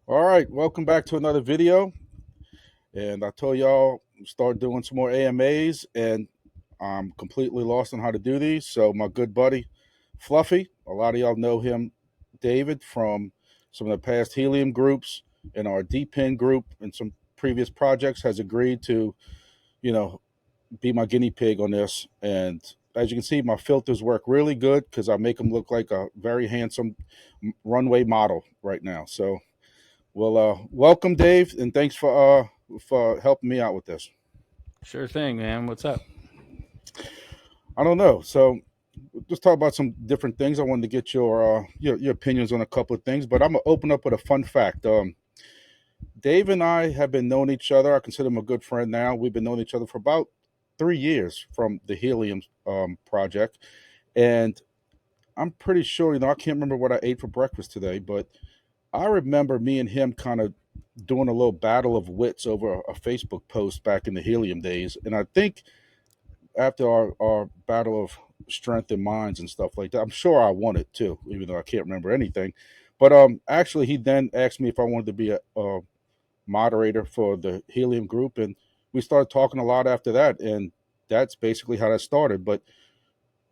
All right, welcome back to another video. And I told y'all start doing some more AMAs, and I'm completely lost on how to do these. So my good buddy Fluffy, a lot of y'all know him, David, from some of the past Helium groups and our DPIN group and some previous projects, has agreed to, you know, be my guinea pig on this. And as you can see, my filters work really good because I make them look like a very handsome runway model right now. So well, welcome, Dave, and thanks for helping me out with this. Sure thing, man. What's up? I don't know, so just talk about some different things. I wanted to get your opinions on a couple of things, but I'm gonna open up with a fun fact. Dave and I have been knowing each other. I consider him a good friend now. We've been knowing each other for about 3 years from the Helium project, and I'm pretty sure. I can't remember what I ate for breakfast today, but I remember me and him kind of doing a little battle of wits over a Facebook post back in the Helium days. And I think after our battle of strength and minds and stuff like that, I'm sure I won it too, even though I can't remember anything. But actually, he then asked me if I wanted to be a moderator for the Helium group, and we started talking a lot after that. And that's basically how that started. But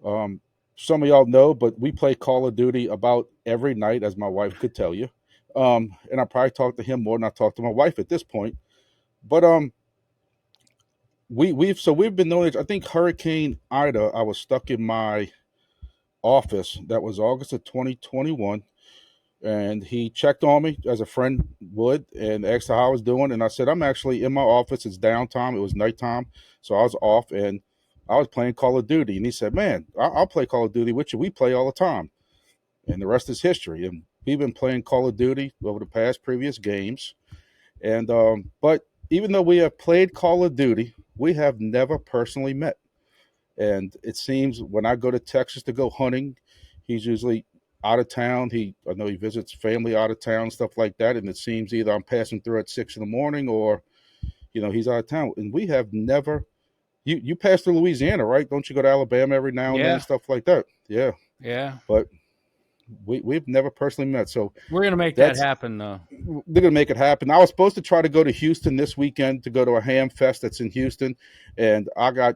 um, some of y'all know, but we play Call of Duty about every night, as my wife could tell you. And I probably talk to him more than I talk to my wife at this point. But we've been knowing. I think Hurricane Ida. I was stuck in my office. That was August of 2021, and he checked on me as a friend would and asked how I was doing. And I said, I'm actually in my office. It's downtime. It was nighttime, so I was off and I was playing Call of Duty. And he said, "Man, I'll play Call of Duty with you. We play all the time." And the rest is history. And we've been playing Call of Duty over the past previous games. And but even though we have played Call of Duty, we have never personally met. And it seems when I go to Texas to go hunting, he's usually out of town. I know he visits family out of town, stuff like that. And it seems either I'm passing through at 6 in the morning, or he's out of town. And we have never. You pass through Louisiana, right? Don't you go to Alabama every now and then, Yeah, stuff like that? Yeah, yeah. but we've never personally met. So We're gonna make that that's happen, though. they're gonna make it happen. I was supposed to try to go to Houston this weekend to go to a ham fest that's in Houston, and I got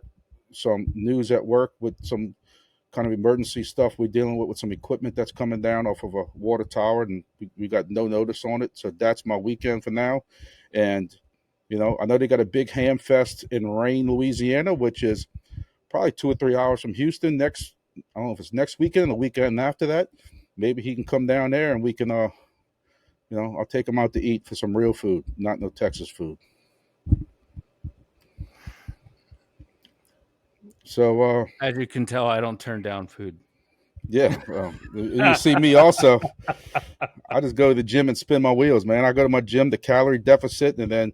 some news at work with some kind of emergency stuff we're dealing with some equipment that's coming down off of a water tower, and we got no notice on it. So that's my weekend for now. And I know they got a big ham fest in Rain, Louisiana, which is probably 2 or 3 hours from Houston. I don't know if it's next weekend or the weekend after that. Maybe he can come down there and we can I'll take him out to eat for some real food, not no Texas food. So As you can tell, I don't turn down food. yeah, you see me also. I just go to the gym and spin my wheels, man. I go to my gym, the calorie deficit, and then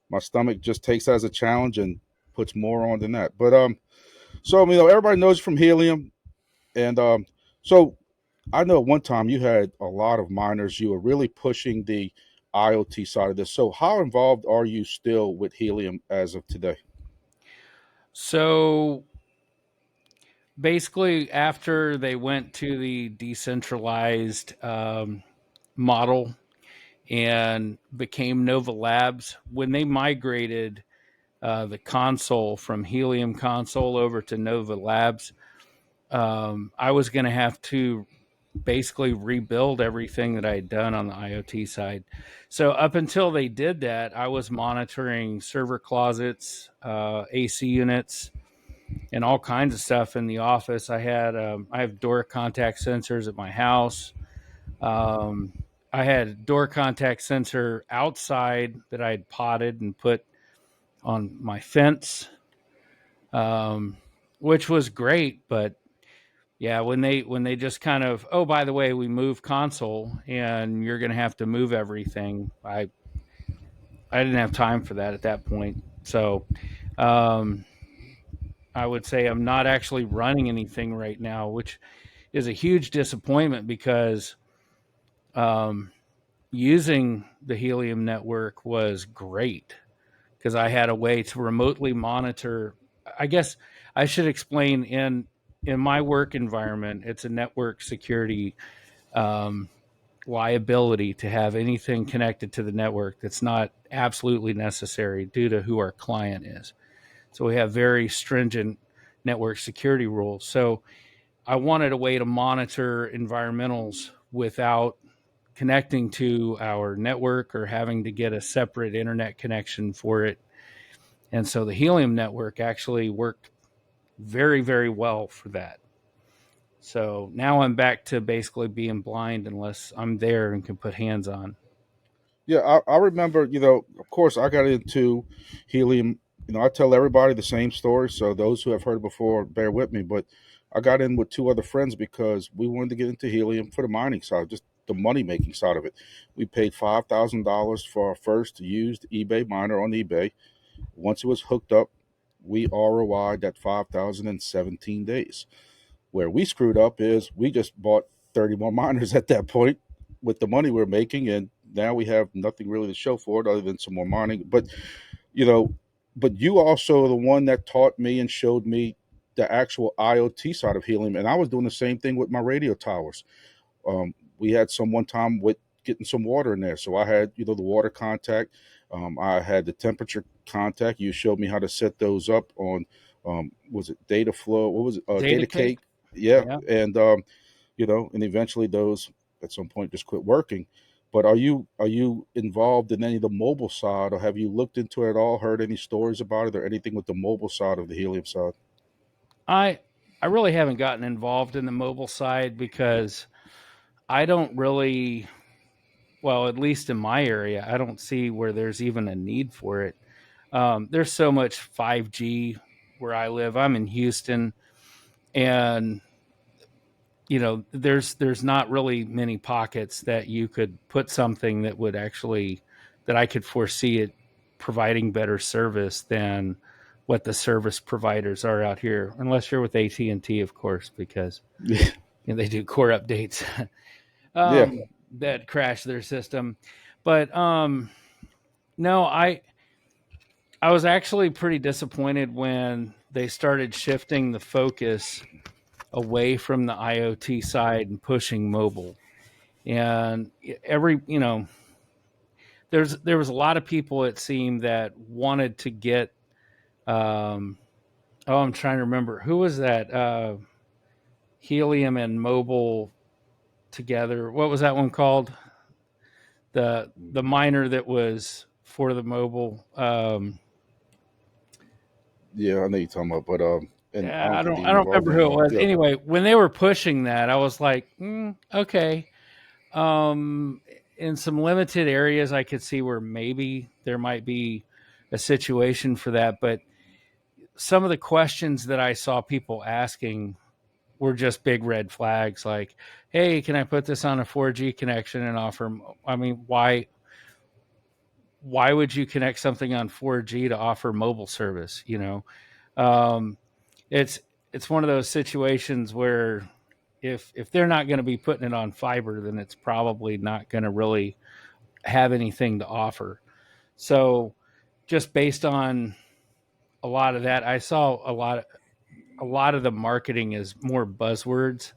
my stomach just takes that as a challenge and puts more on than that. But so everybody knows from Helium, and so I know one time you had a lot of miners. You were really pushing the IoT side of this. So how involved are you still with Helium as of today? So basically, after they went to the decentralized model and became Nova Labs, when they migrated the console from Helium console over to Nova Labs, I was going to have to basically rebuild everything that I had done on the IoT side. So up until they did that, I was monitoring server closets, AC units, and all kinds of stuff in the office. I have door contact sensors at my house. Um, I had a door contact sensor outside that I had potted and put on my fence, um, which was great, but yeah, when they just kind of, oh, by the way, we move console and you're going to have to move everything. I didn't have time for that at that point. So, um, I would say I'm not actually running anything right now, which is a huge disappointment because um, using the Helium network was great because I had a way to remotely monitor. I guess I should explain in my work environment, it's a network security um, liability to have anything connected to the network that's not absolutely necessary due to who our client is. So we have very stringent network security rules. So I wanted a way to monitor environmentals without connecting to our network or having to get a separate internet connection for it. And so the Helium network actually worked very, very well for that. So now I'm back to basically being blind unless I'm there and can put hands on. Yeah, I remember, of course, I got into Helium. I tell everybody the same story. So those who have heard it before, bear with me. But I got in with two other friends because we wanted to get into Helium for the mining side, just the money making side of it. We paid $5,000 for our first used eBay miner on eBay. Once it was hooked up, we ROI'd that 5,000 in 17 days. Where we screwed up is we just bought 30 more miners at that point with the money we're making, and now we have nothing really to show for it other than some more mining. You know, but you also are the one that taught me and showed me the actual IoT side of Helium, and I was doing the same thing with my radio towers. We had some one time with getting some water in there. So I had, the water contact. I had the temperature contact. You showed me how to set those up on, was it data flow? What was it? Data Data cake? cake. Yeah. Yeah. And, and eventually those at some point just quit working. But are you involved in any of the mobile side, or have you looked into it at all? Heard any stories about it, or anything with the mobile side of the Helium side? I I really haven't gotten involved in the mobile side because I don't really, well, at least in my area, I don't see where there's even a need for it. There's so much 5G where I live. I'm in Houston, and there's not really many pockets that you could put something that would actually that I could foresee it providing better service than what the service providers are out here, unless you're with AT&T, of course, because they do core updates Yeah. that crash their system. But no, I was actually pretty disappointed when they started shifting the focus away from the IoT side and pushing mobile. And every there was a lot of people, it seemed, that wanted to get um I'm trying to remember who was that, Helium and mobile together. What was that one called? The miner that was for the mobile. Yeah, I know you're talking about, but and I Yeah, don't I think don't they I don't involved remember who it anymore. was. Yeah. Anyway, when they were pushing that, I was like, okay. Um, in some limited areas, I could see where maybe there might be a situation for that, but some of the questions that I saw people asking were just big red flags, like, "Hey, can I put this on a 4G connection and offer?" I mean, why would you connect something on 4G to offer mobile service? Um, it's it's one of those situations where if they're not going to be putting it on fiber, then it's probably not going to really have anything to offer. So just based on a lot of that, I saw a lot of the marketing is more buzzwords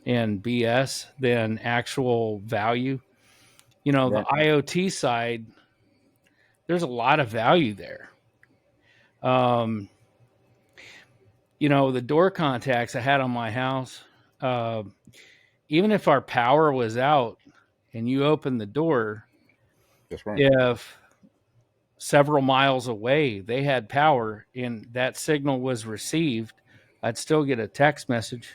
and BS than actual value. The Right. IoT side, there's a lot of value there. Um, the door contacts I had on my house, uh, even if our power was out and you open the door, That's right. if several miles away they had power and that signal was received, I'd still get a text message.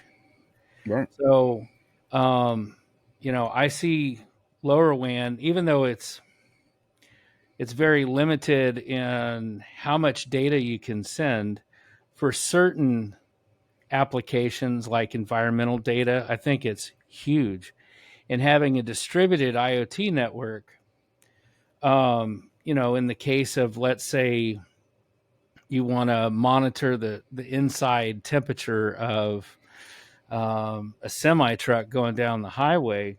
Right. So, um, I see LoRaWAN, even though it's very limited in how much data you can send for certain applications like environmental data. I think it's huge. And having a distributed IoT network, in the case of, let's say, you want to monitor the inside temperature of a semi truck going down the highway,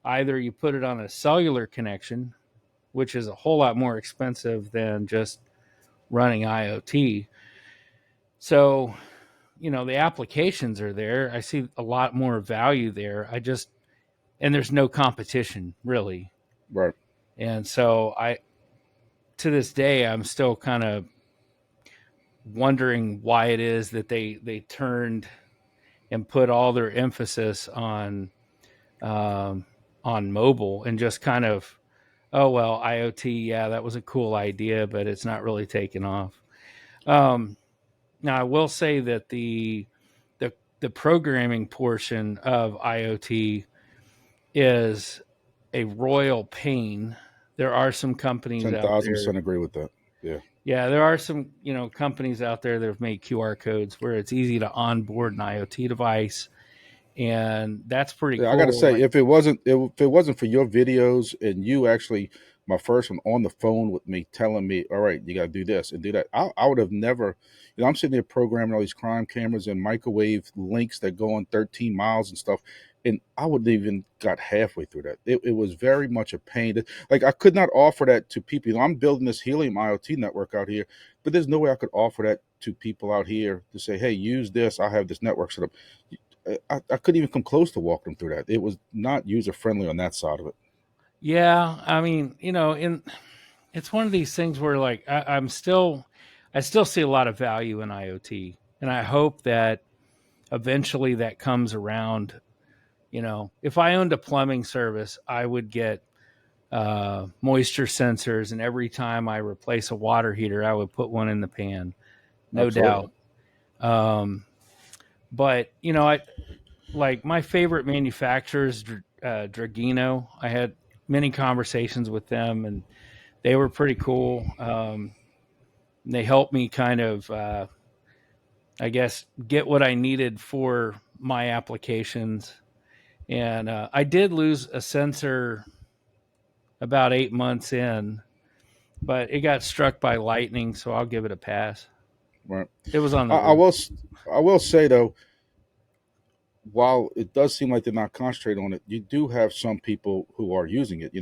either you put it on a cellular connection, which is a whole lot more expensive than just running IoT. So, the applications are there. I see a lot more value there. I just and there's no competition really. Right. And so I, to this day, I'm still kind of wondering why it is that they turned and put all their emphasis um, on mobile and just kind of, oh well, IoT, yeah, that was a cool idea, but it's not really taken off. Um, Now I will say that the programming portion of IoT is a royal pain. There are some companies Ten out thousand there. percent agree with that. Yeah. Yeah, there are some, companies out there that have made QR codes where it's easy to onboard an IoT device, and that's pretty Yeah, I got to cool. say, Like, if it wasn't for your videos and you actually, my first one on the phone with me, telling me, all right, you got to do this and do that, I would have never. I'm sitting there programming all these crime cameras and microwave links that go on 13 miles and stuff, and I wouldn't even got halfway through that. It was very much a pain. Like I could not offer that to people. I'm building this Helium IoT network out here, but there's no way I could offer that to people out here to say, hey, use this. I have this network set up. I couldn't even come close to walking them through that. It was not user friendly on that side of it. yeah, I mean, in it's one of these things where like I still see a lot of value in IoT, and I hope that eventually that comes around. If I owned a plumbing service, I would get moisture sensors, and every time I replace a water heater, I would put one in the pan, no Absolutely. doubt. Um, but I like my favorite manufacturers, Dragino. I had many conversations with them, and they were pretty cool. They helped me kind of, I guess, get what I needed for my applications. And I did lose a sensor about 8 months in, but it got struck by lightning, so I'll give it a pass. Right. It was on the I, I roof. will. I will say though, while it does seem like they're not concentrating on it, you do have some people who are using it.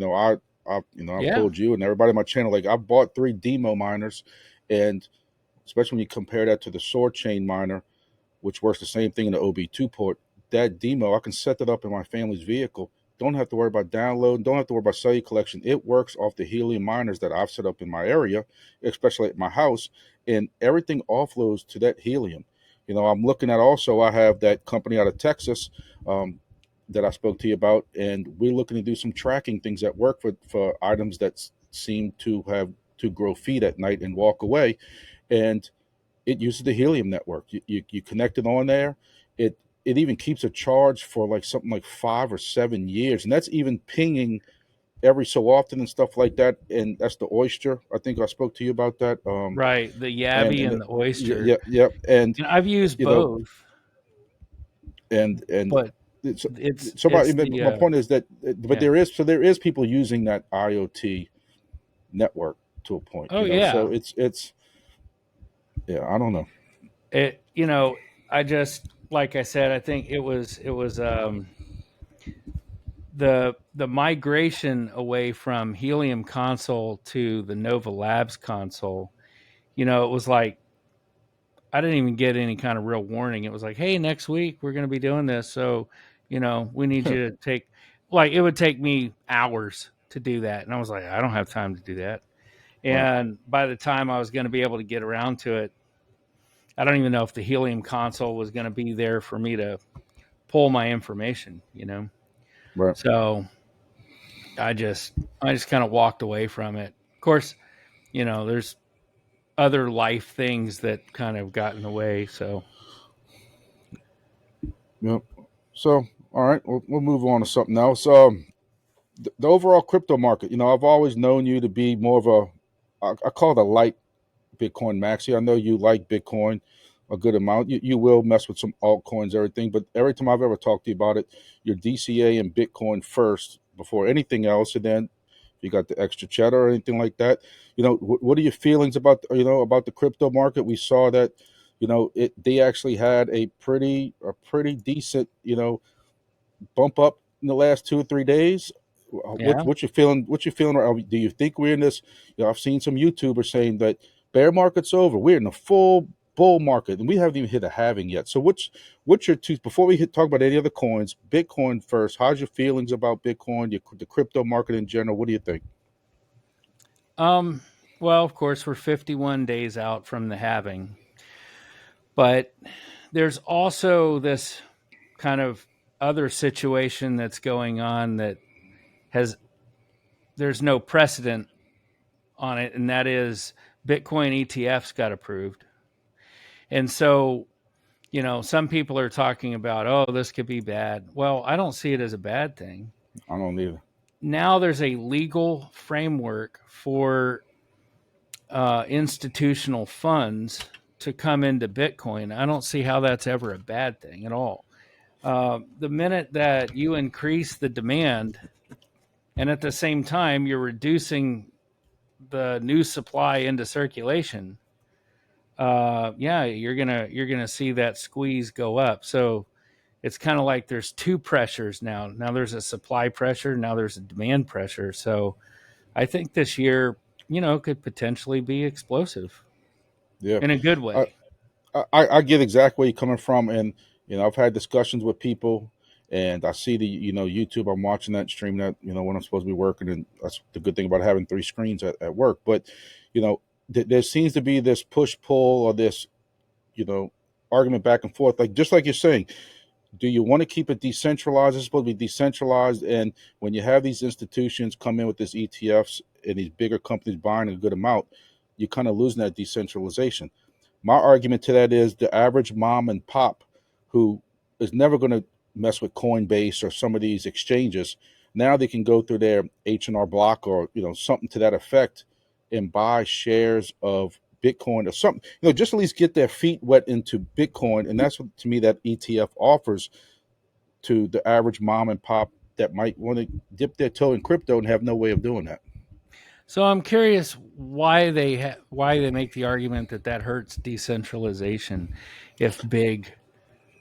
I've Yeah, told you and everybody on my channel, like I bought 3 demo miners, and especially when you compare that to the sword chain miner, which works the same thing in the OB2 port. That demo, I can set that up in my family's vehicle. Don't have to worry about downloading. Don't have to worry about cellular collection. It works off the Helium miners that I've set up in my area, especially at my house, and everything offloads to that Helium. I'm looking at also. I have that company out of Texas um, that I spoke to you about, and we're looking to do some tracking things at work for items that seem to have to grow feet at night and walk away, and it uses the Helium network. You connect it on there. It even keeps a charge for like something like 5 or 7 years, and that's even pinging every so often and stuff like that. And that's the Oyster. I think I spoke to you about that. right. The And Yabby and and the yeah, Oyster. yeah, yeah. And I've used you know, both, and but it's it's somebody. the My point is that, but yeah. there is people using that IoT network to a point. Oh So yeah. it's yeah. I don't know. It I just, like I said, I think it was the migration away from Helium console to the Nova Labs console. It was like I didn't even get any kind of real warning. It was like, hey, next week we're going to be doing this, so we need you to take. Like, it would take me hours to do that, and I was like, I don't have time to do that. Right, And by the time I was going to be able to get around to it, I don't even know if the Helium console was going to be there for me to pull my information. right. So I just kind of walked away from it. Of course, there's other life things that kind of got in the way. So Yep. So, all right, we'll move on to something else. The overall crypto market. I've always known you to be more of I call it a light Bitcoin maxi. I know you like Bitcoin a good amount. You will mess with some altcoins, everything, but every time I've ever talked to you about it, you're DCA and Bitcoin first before anything else, and then you got the extra cheddar or anything like that. What are your feelings about about the crypto market? We saw that they actually had a pretty decent bump up in the last 2 or 3 days. yeah, What you feeling? What you feeling? Do you think we're in this? I've seen some YouTubers saying that bear market's over. We're in a full bull market, and we haven't even hit a halving yet. So what's your two, before we talk about any other coins, Bitcoin first? How's your feelings about Bitcoin, the crypto market in general? What do you think? Um, well, of course, we're 51 days out from the halving, but there's also this kind of other situation that's going on that has there's no precedent on it, and that is Bitcoin ETFs got approved. And so, some people are talking about, oh, this could be bad. Well, I don't see it as a bad thing. I don't either. Now there's a legal framework for institutional funds to come into Bitcoin. I don't see how that's ever a bad thing at all. The minute that you increase the demand and at the same time you're reducing the new supply into circulation, yeah, you're gonna see that squeeze go up. So it's kind of like there's two pressures now. Now there's a supply pressure. Now there's a demand pressure. So I think this year, could potentially be explosive Yeah. in a good I, way. I get exactly where you're coming from, and I've had discussions with people, and I see the YouTube. I'm watching that, stream that, when I'm supposed to be working, and that's the good thing about having three screens at work. But there seems to be this push pull, or this you know argument back and forth, like just like you're saying. Do you want to keep it decentralized? It's supposed to be decentralized, and when you have these institutions come in with this ETFs and these bigger companies buying a good amount, you're kind of losing that decentralization. My argument to that is the average mom and pop who is never going to mess with Coinbase or some of these exchanges, now they can go through their H&R Block or something to that effect and buy shares of Bitcoin or something, just at least get their feet wet into Bitcoin. And that's what, to me, that ETF offers to the average mom and pop that might want to dip their toe in crypto and have no way of doing that. So I'm curious why they make the argument that that hurts decentralization if big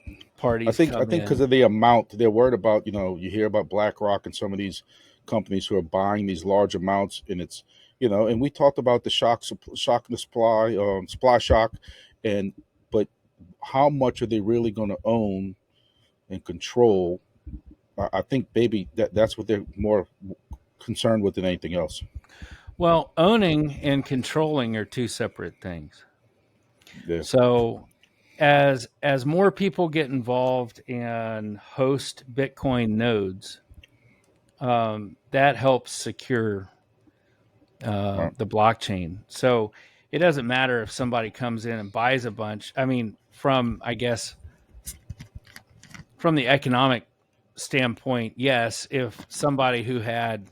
I parties think I come think because in. of the amount they're worried about. You hear about BlackRock and some of these companies who are buying these large amounts, and it's and we talked about the shock in the supply shock, and but how much are they really going to own and control? I think maybe that's what they're more concerned with than anything else. Well, owning and controlling are two separate things. Yeah, So as more people get involved and host Bitcoin nodes, that helps secure right. the blockchain. So it doesn't matter if somebody comes in and buys a bunch. I mean, from I guess from the economic standpoint, yes, if somebody who had,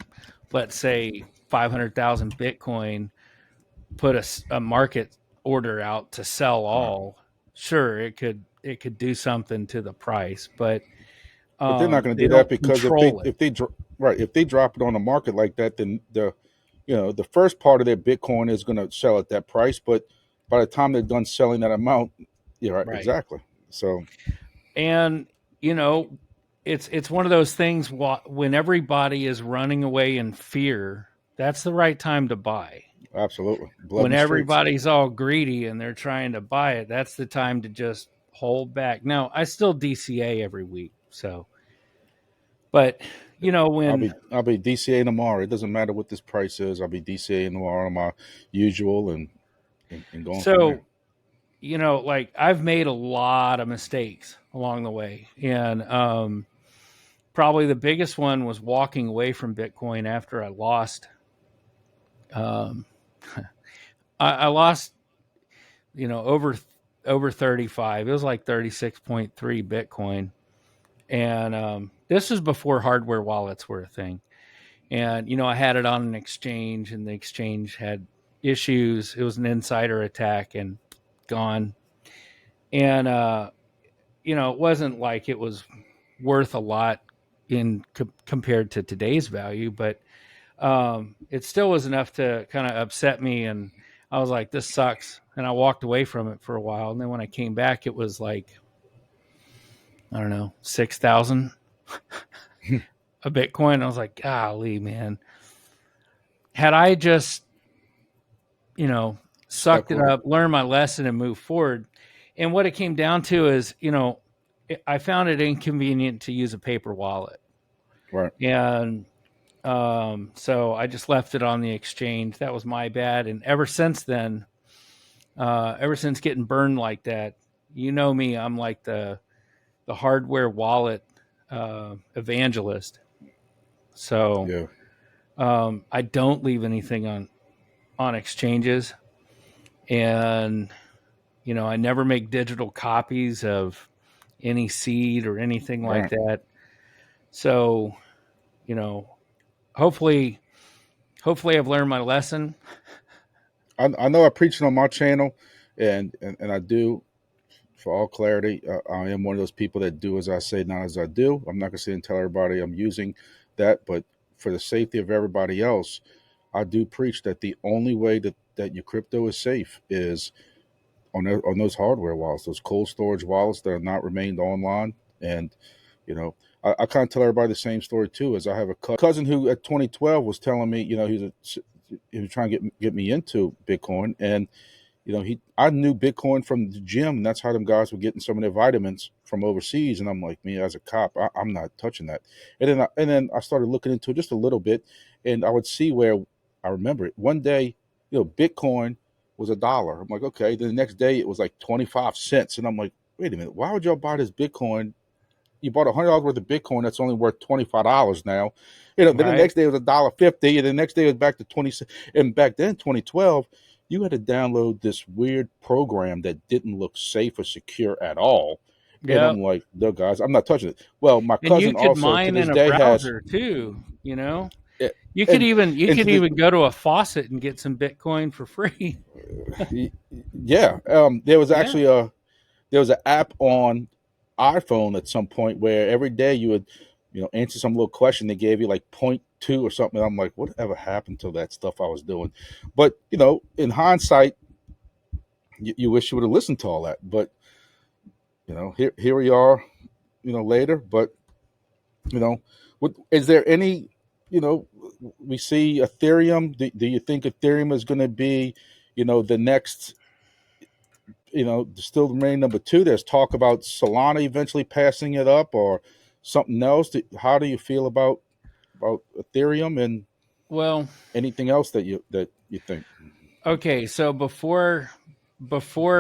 let's say, 500,000 Bitcoin put a market order out to sell Right. all, sure, it could do something to the price, but But they're not going to they do that don't because if they control it. if they right, if they drop it on the market like that, then the first part of their Bitcoin is going to sell at that price. But by the time they're done selling that amount, yeah, right, Right. exactly. So And you know, it's one of those things when everybody is running away in fear, that's the right time to buy. absolutely, blood in When the streets. everybody's all greedy and they're trying to buy it, that's the time to just hold back. Now, I still DCA every week, so but I'll when be I'll be DCA tomorrow. It doesn't matter what this price is. I'll be DCA tomorrow on my usual and going from there. so like I've made a lot of mistakes along the way, and probably the biggest one was walking away from Bitcoin after I lost. Um, I lost, over 35. It was like 36.3 Bitcoin, and this was before hardware wallets were a thing. And I had it on an exchange, and the exchange had issues. It was an insider attack, and gone. And it wasn't like it was worth a lot compared to today's value, but it still was enough to kind of upset me. And I was like, this sucks. And I walked away from it for a while. And then when I came back, it was like, I don't know, 6,000 a Bitcoin. I was like, golly, man. Had I just, you know, sucked Stuck it with it. up, learned my lesson, and moved forward. And what it came down to is, I found it inconvenient to use a paper wallet, Right. and so I just left it on the exchange. That was my bad. And ever since then, ever since getting burned like that, you know me, I'm like the hardware wallet evangelist. So Yeah. I don't leave anything on exchanges, and I never make digital copies of any seed or anything like Right. that. So you know, hopefully, hopefully I've learned my lesson. I know I preach it on my channel, and I do. For all clarity, I am one of those people that do as I say, not as I do. I'm not going to sit and tell everybody I'm using that, but for the safety of everybody else, I do preach that the only way that your crypto is safe is on those hardware wallets, those cold storage wallets that are not remained online. And you know, I kind of tell everybody the same story too. As I have a cousin who at 2012 was telling me, he was trying to get me into Bitcoin, and I knew Bitcoin from the gym, and that's how them guys were getting some of their vitamins from overseas. And I'm like, me as a cop, I'm not touching that. And then I started looking into it just a little bit, and I would see where I remember it. One day, Bitcoin was $1. I'm like, okay. Then the next day it was like 25 cents, and I'm like, wait a minute, why would y'all buy this Bitcoin? You bought $100 worth of Bitcoin that's only worth $25 now. Then the Right? next day it was $1.50, and the next day it was back to 20. And back then, 2012, you had to download this weird program that didn't look safe or secure at all. And Yep. I'm like, no, guys, I'm not touching it. Well, my And you cousin could also to mine this in a day has, browser too. eh, You could and even you and could to the even go to a faucet and get some Bitcoin for free. yeah, Yeah. there was an app on iPhone at some point where every day you would, answer some little question they gave you like point two or something. And I'm like, whatever happened to that stuff I was doing? But in hindsight, you wish you would have listened to all that. But here we are, later. But you know, is there any, you know, we see Ethereum. Do you think Ethereum is going to be, the next, still remain number two? There's talk about Solana eventually passing it up or something else. How do you feel about Ethereum and Well, anything else that you think? okay. So before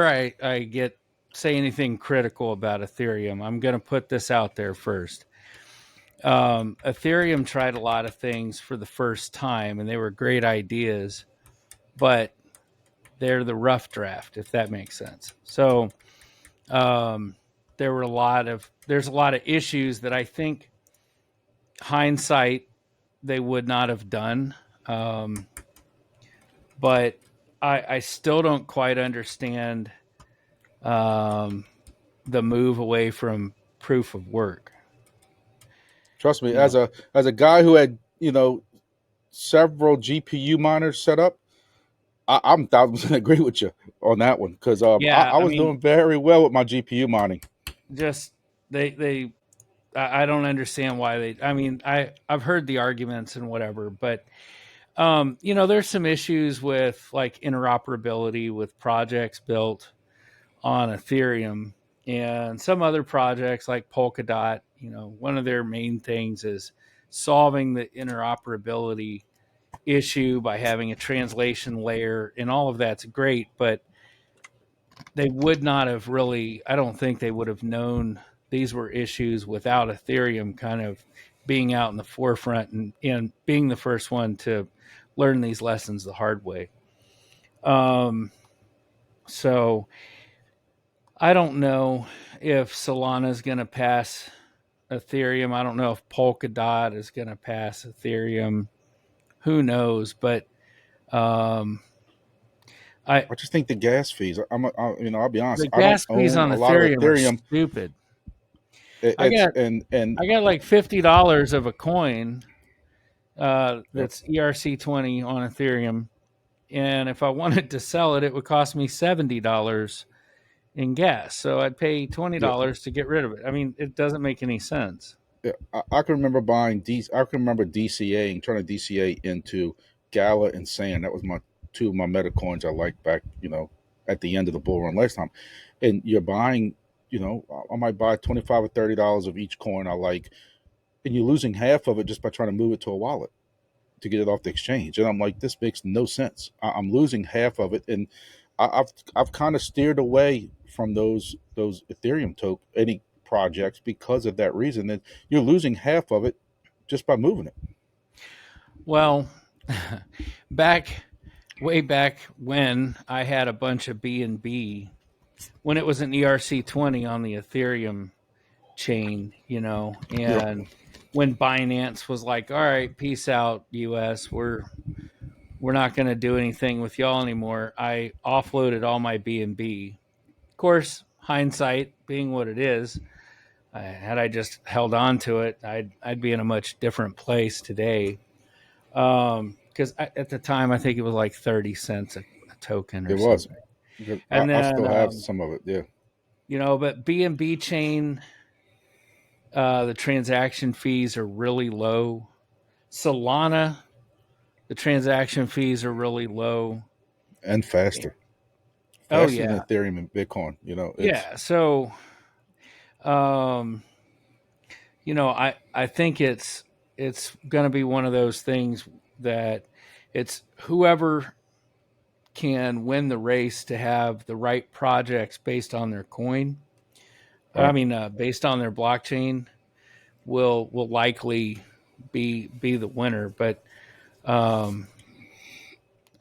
I get say anything critical about Ethereum, I'm going to put this out there first. Ethereum tried a lot of things for the first time, and they were great ideas, but they're the rough draft, if that makes sense. So um, there's a lot of issues that I think hindsight they would not have done. Um, but I still don't quite understand um, the move away from proof of work. Trust me, You know, as a guy who had several GPU miners set up, I'm 1,000% agree with you on that one because yeah, I I was mean, doing very well with my GPU mining. just they I don't understand why they. I mean, I've heard the arguments and whatever, but there's some issues with like interoperability with projects built on Ethereum and some other projects like Polkadot. One of their main things is solving the interoperability issue by having a translation layer, and all of that's great, but they would not have really, I don't think they would have known these were issues without Ethereum kind of being out in the forefront and being the first one to learn these lessons the hard way. Um, so I don't know if Solana is going to pass Ethereum. I don't know if Polkadot is going to pass Ethereum. Who knows? But um, I I just think the gas fees. I'll be honest. the I don't gas fees own on a lot of Ethereum are Ethereum. stupid. I It's got and I got like $50 of a coin Yep, that's ERC20 on Ethereum, and if I wanted to sell it, it would cost me $70 in gas. So I'd pay twenty yeah, dollars to get rid of it. I mean, it doesn't make any sense. yeah. I can remember buying I can remember DCAing, trying to DCA into Gala and Sand. That was my two of my meta coins I liked back, at the end of the bull run last time. And you're buying, I might buy $25 or $30 of each coin I like, and you're losing half of it just by trying to move it to a wallet to get it off the exchange. And I'm like, this makes no sense. I'm losing half of it, and I've kind of steered away from those Ethereum any projects because of that reason. That you're losing half of it just by moving it. Well, back way back when I had a bunch of BNB, when it was an ERC20 on the Ethereum chain, Yep, and when Binance was like, "All right, peace out, US. We're not going to do anything with y'all anymore." I offloaded all my BNB. Of course, hindsight being what it is, had I just held on to it, I'd be in a much different place today. Because at the time, I think it was like 30 cents a token it or was. something. I, And I then, still have some of it. Yeah, but BNB chain, the transaction fees are really low. Solana, the transaction fees are really low. and faster, Oh faster yeah, than Ethereum and Bitcoin. It's yeah. So, um, I think it's going to be one of those things that it's whoever can win the race to have the right projects based on their coin. I right. mean, based on their blockchain, will likely be the winner. But um,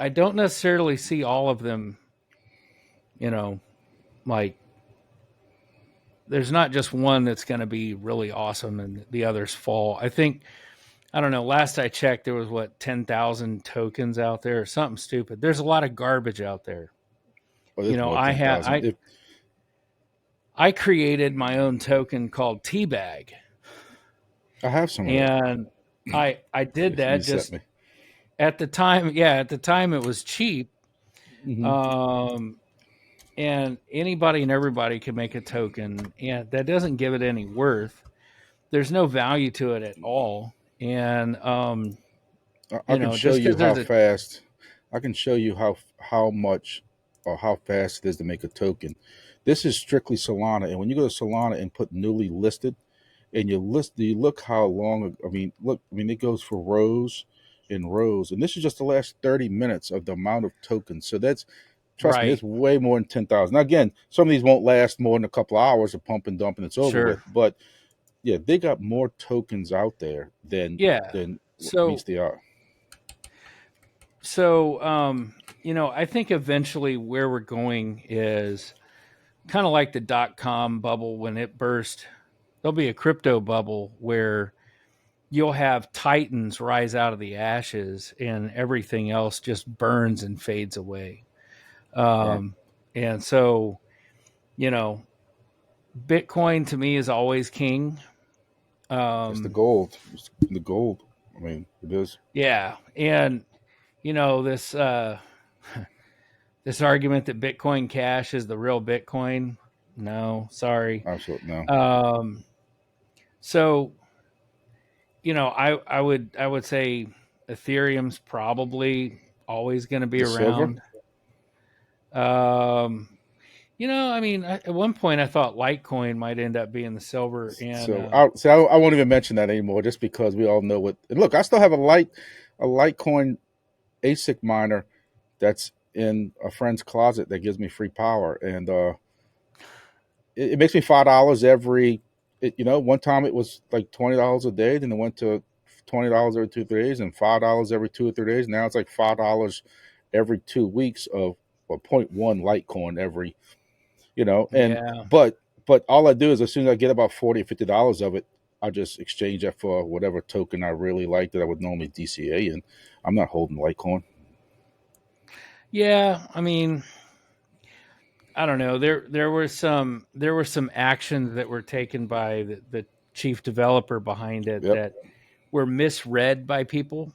I don't necessarily see all of them. You know, like there's not just one that's going to be really awesome and the others fall. I think I don't know. Last I checked, there was 10,000 tokens out there or something stupid. There's a lot of garbage out there. Well, there's more than I ten had thousand. If I created my own token called Teabag, I have some of that, and I did you that sent just me. at the time. Yeah, at the time it was cheap, Hmm. um, and anybody and everybody can make a token, and that doesn't give it any worth. There's no value to it at all, and I can show just you because how there's a fast. I can show you how much or how fast it is to make a token. This is strictly Solana, and when you go to Solana and put newly listed, and you look how long. I mean, look. I mean, it goes for rows and rows, and this is just the last 30 minutes of the amount of tokens. So that's trust me, it's right, way more than 10,000. Now, again, some of these won't last more than a couple hours of pump and dump, and it's over with. sure, But yeah, they got more tokens out there yeah. than what meets So the eye. so I think eventually where we're going is kind of like the .com bubble when it burst. There'll be a crypto bubble where you'll have titans rise out of the ashes and everything else just burns and fades away. Right. Um, and so, you know, Bitcoin to me is always king. It's the Um, gold. It's the gold. I mean, it is. yeah. And, this, this argument that Bitcoin Cash is the real Bitcoin. No, sorry. Absolutely no. Um, so, I would say Ethereum's probably always going to be The silver. around. Um, I mean, at one point I thought Litecoin might end up being the silver, and So I won't even mention that anymore, just because we all know what. And look, I still have a Litecoin ASIC miner that's in a friend's closet that gives me free power, and it makes me $5 every. One time it was like $20 a day, then it went to $20 every 2 3 days, and $5 every 2 or 3 days. Now it's like $5 every 2 weeks of a point one Litecoin every. And yeah, but all I do is as soon as I get about $40 or $50 of it, I just exchange that for whatever token I really like that I would normally DCA, and I'm not holding Litecoin. yeah. I mean, I don't know. There were some actions that were taken by the chief developer behind it Yep. that were misread by people,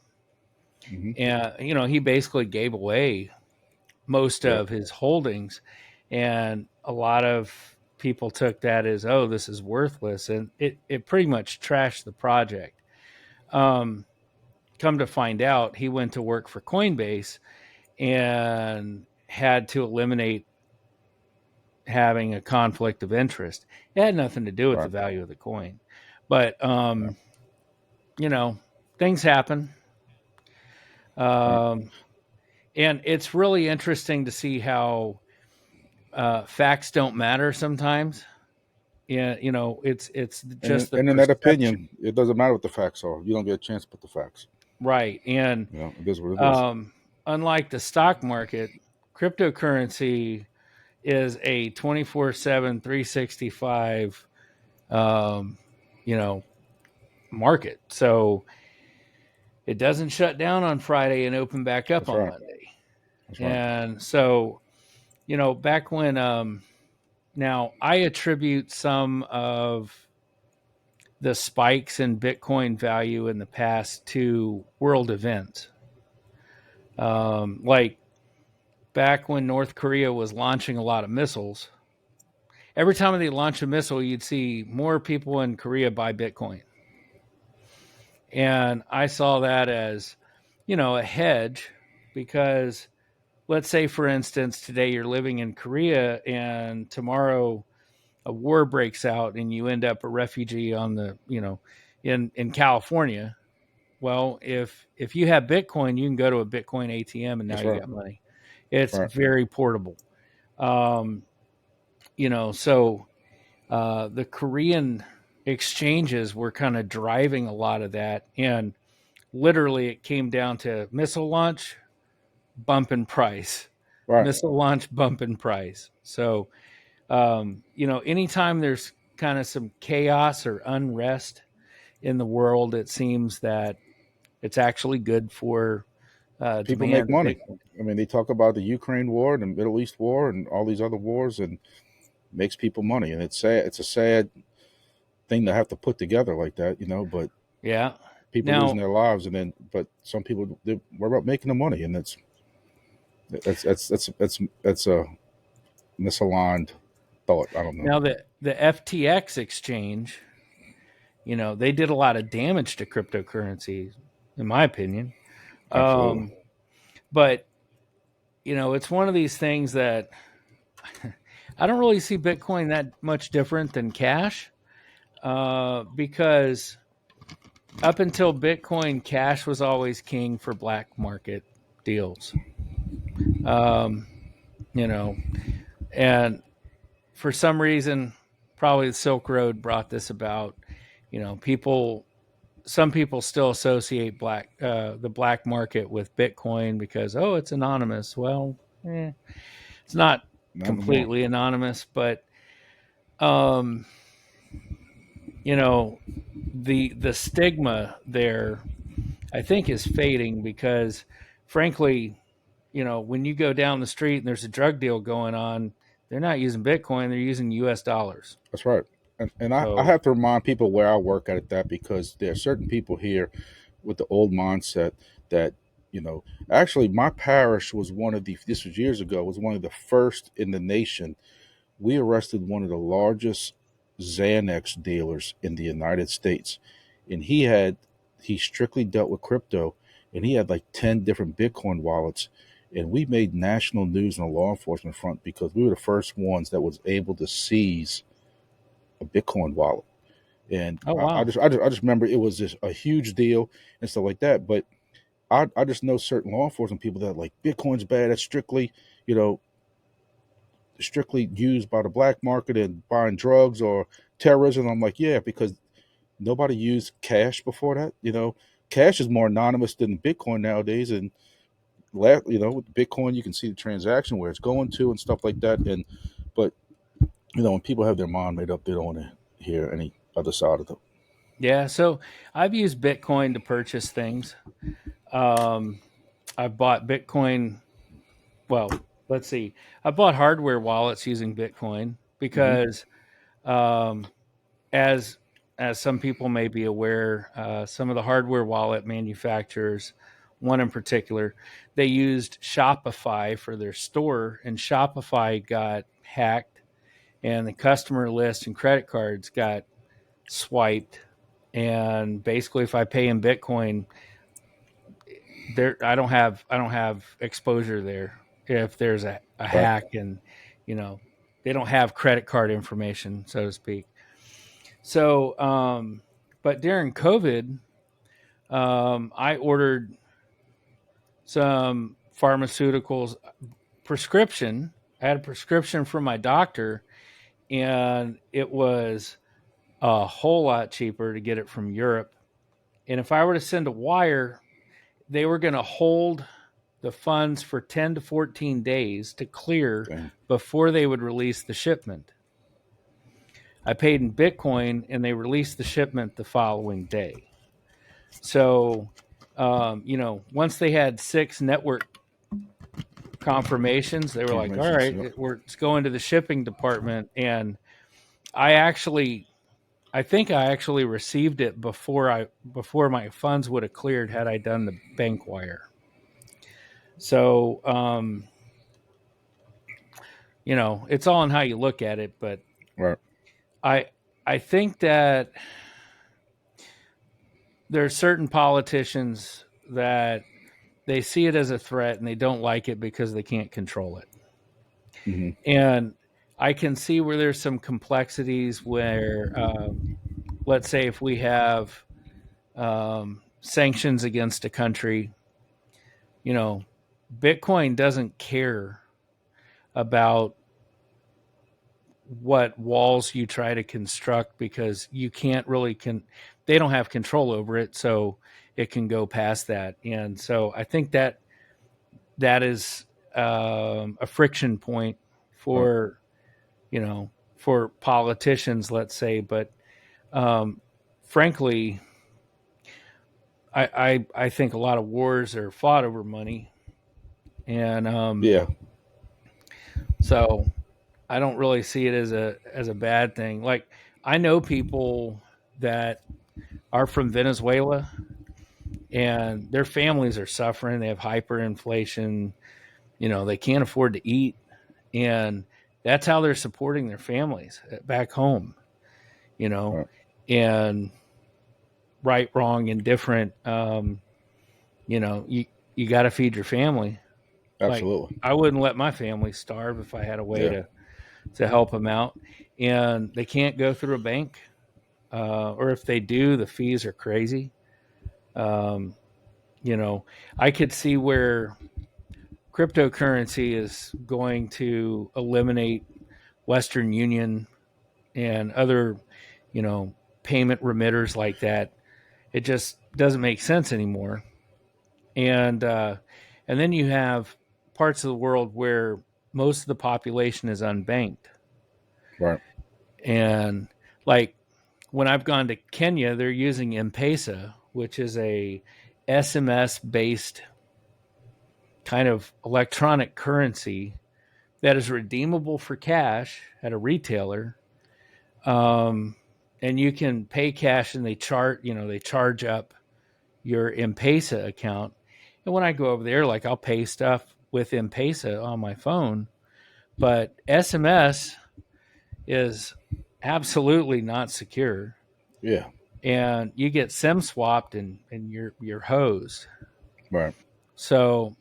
Hmm. and he basically gave away most Yep. of his holdings, and a lot of people took that as, oh, this is worthless, and it pretty much trashed the project. um, Come to find out, he went to work for Coinbase, and had to eliminate having a conflict of interest. It had nothing to do with the Right. value of the coin, but Yeah. you know, things happen. Right. Um, and it's really interesting to see how facts don't matter sometimes. Yeah, it's And just the and in that perception, opinion, it doesn't matter what the facts are. You don't get a chance to put the facts. right? And You know, it is what it is. um, unlike the stock market, cryptocurrency is a 24/7, 365, um, you know, market. So it doesn't shut down on Friday and open back up That's on right. Monday. That's right. And so, back when now I attribute some of the spikes in Bitcoin value in the past to world events. Like back when North Korea was launching a lot of missiles, every time they launch a missile, you'd see more people in Korea buy Bitcoin. And I saw that as, a hedge because let's say, for instance, today you're living in Korea and tomorrow a war breaks out and you end up a refugee on the, in California. Well, if you have Bitcoin, you can go to a Bitcoin ATM and now That's you right. got money. It's Right. very portable. Um, so the Korean exchanges were kind of driving a lot of that, and literally it came down to missile launch, bump in price, Right. missile launch, bump in price. So anytime there's kind of some chaos or unrest in the world, it seems that it's actually good for People make demand of money. Bitcoin. I mean, they talk about the Ukraine war and the Middle East war and all these other wars, and makes people money. And it's sad. It's a sad thing to have to put together like that, you know. But Yeah. people losing Now, their lives, and then but some people they worry about making the money, and that's a misaligned thought. I don't know. now the FTX exchange, they did a lot of damage to cryptocurrency, in my opinion. Absolutely. Um, but it's one of these things that I don't really see Bitcoin that much different than cash, because up until Bitcoin, cash was always king for black market deals. Um, you know, and for some reason, probably the Silk Road brought this about. Some people still associate the black market with Bitcoin because it's anonymous. Well, it's not Not anymore. completely anonymous, but um, you know, the stigma there, I think, is fading because, frankly, when you go down the street and there's a drug deal going on, they're not using Bitcoin; they're using U.S. dollars. That's right. And I So, have to remind people where I work at that, because there are certain people here with the old mindset that, you know, actually my parish was one of the, this was years ago, was one of the first in the nation. We arrested one of the largest Xanax dealers in the United States. And he strictly dealt with crypto, and he had like 10 different Bitcoin wallets. And we made national news on the law enforcement front because we were the first ones that was able to seize a Bitcoin wallet. And oh I wow, just remember it was just a huge deal and stuff like that. But I just know certain law enforcement people that are like, Bitcoin's bad. That's strictly, you know, strictly used by the black market and buying drugs or terrorism. I'm like, yeah, because nobody used cash before that. You know, cash is more anonymous than Bitcoin nowadays. And with Bitcoin, you can see the transaction, where it's going to and stuff like that. And but when people have their mind made up, they don't want to hear any other side of it. yeah. So I've used Bitcoin to purchase things. Um, I've bought Bitcoin. Well, let's see. I bought hardware wallets using Bitcoin Hmm. because, um, as some people may be aware, some of the hardware wallet manufacturers, one in particular, they used Shopify for their store, and Shopify got hacked, and the customer list and credit cards got swiped. And basically, if I pay in Bitcoin, there I don't have exposure there if there's a Right. hack, and they don't have credit card information, so to speak. So but during COVID, I ordered some pharmaceuticals prescription. I had a prescription from my doctor, and it was a whole lot cheaper to get it from Europe. And if I were to send a wire, they were going to hold the funds for 10 to 14 days to clear Dang. before they would release the shipment. I paid in Bitcoin, and they released the shipment the following day. So, once they had 6 network confirmations, they were like, all Confirmations. right, Yep. it's going to the shipping department. And I actually, I think I actually received it before my funds would have cleared had I done the bank wire. So, it's all in how you look at it, but Right. I I think that there are certain politicians that they see it as a threat and they don't like it because they can't control it. Hmm. And I can see where there's some complexities where, let's say, if we have sanctions against a country, you know, Bitcoin doesn't care about what walls you try to construct because you can't really they don't have control over it, so it can go past that. And so I think that is a friction point Right. for for politicians, let's say. But um, frankly, I think a lot of wars are fought over money, and Yeah. so I don't really see it as a bad thing. Like, I know people that are from Venezuela, and their families are suffering. They have hyperinflation. They can't afford to eat, and that's how they're supporting their families back home. You know, Right. and right, wrong, indifferent. You got to feed your family. Like, Absolutely. I wouldn't let my family starve if I had a way Yeah. to help them out. And they can't go through a bank, or if they do, the fees are crazy. Um, I could see where cryptocurrency is going to eliminate Western Union and other, you know, payment remitters like that. It just doesn't make sense anymore. And then you have parts of the world where most of the population is unbanked. Right. And like, when I've gone to Kenya, they're using M-Pesa, which is a SMS based kind of electronic currency that is redeemable for cash at a retailer. Um, and you can pay cash, and they charge up your M-Pesa account. And when I go over there, like, I'll pay stuff with M-Pesa on my phone, but SMS is absolutely not secure, Yeah. and you get SIM swapped, and you're hosed. Right. So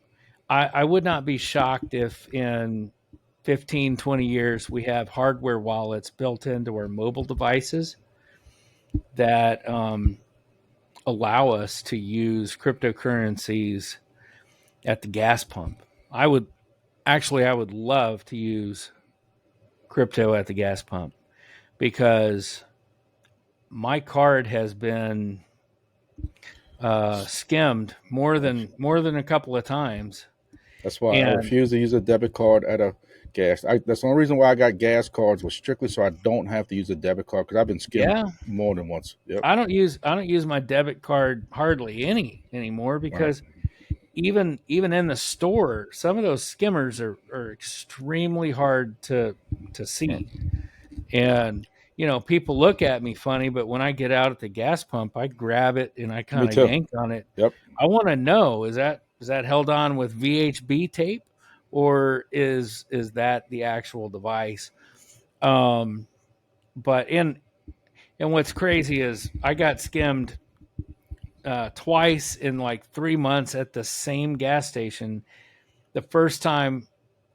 I would not be shocked if in 15, 20 years we have hardware wallets built into our mobile devices that allow us to use cryptocurrencies at the gas pump. I would love to use crypto at the gas pump, because my card has been skimmed more than a couple of times. That's why I And refuse to use a debit card at a gas. That's the only reason why I got gas cards was strictly so I don't have to use a debit card because I've been skimmed yeah, more than once. Yep. I don't use my debit card hardly anymore, Right. because even in the store, some of those skimmers are extremely hard to Right. see. And people look at me funny, but when I get out at the gas pump, I grab it and I Me kind of too. yank on it. Yep. I want to know, is that held on with VHB tape, or is that the actual device? Um, but and what's crazy is I got skimmed twice in like 3 months at the same gas station. The first time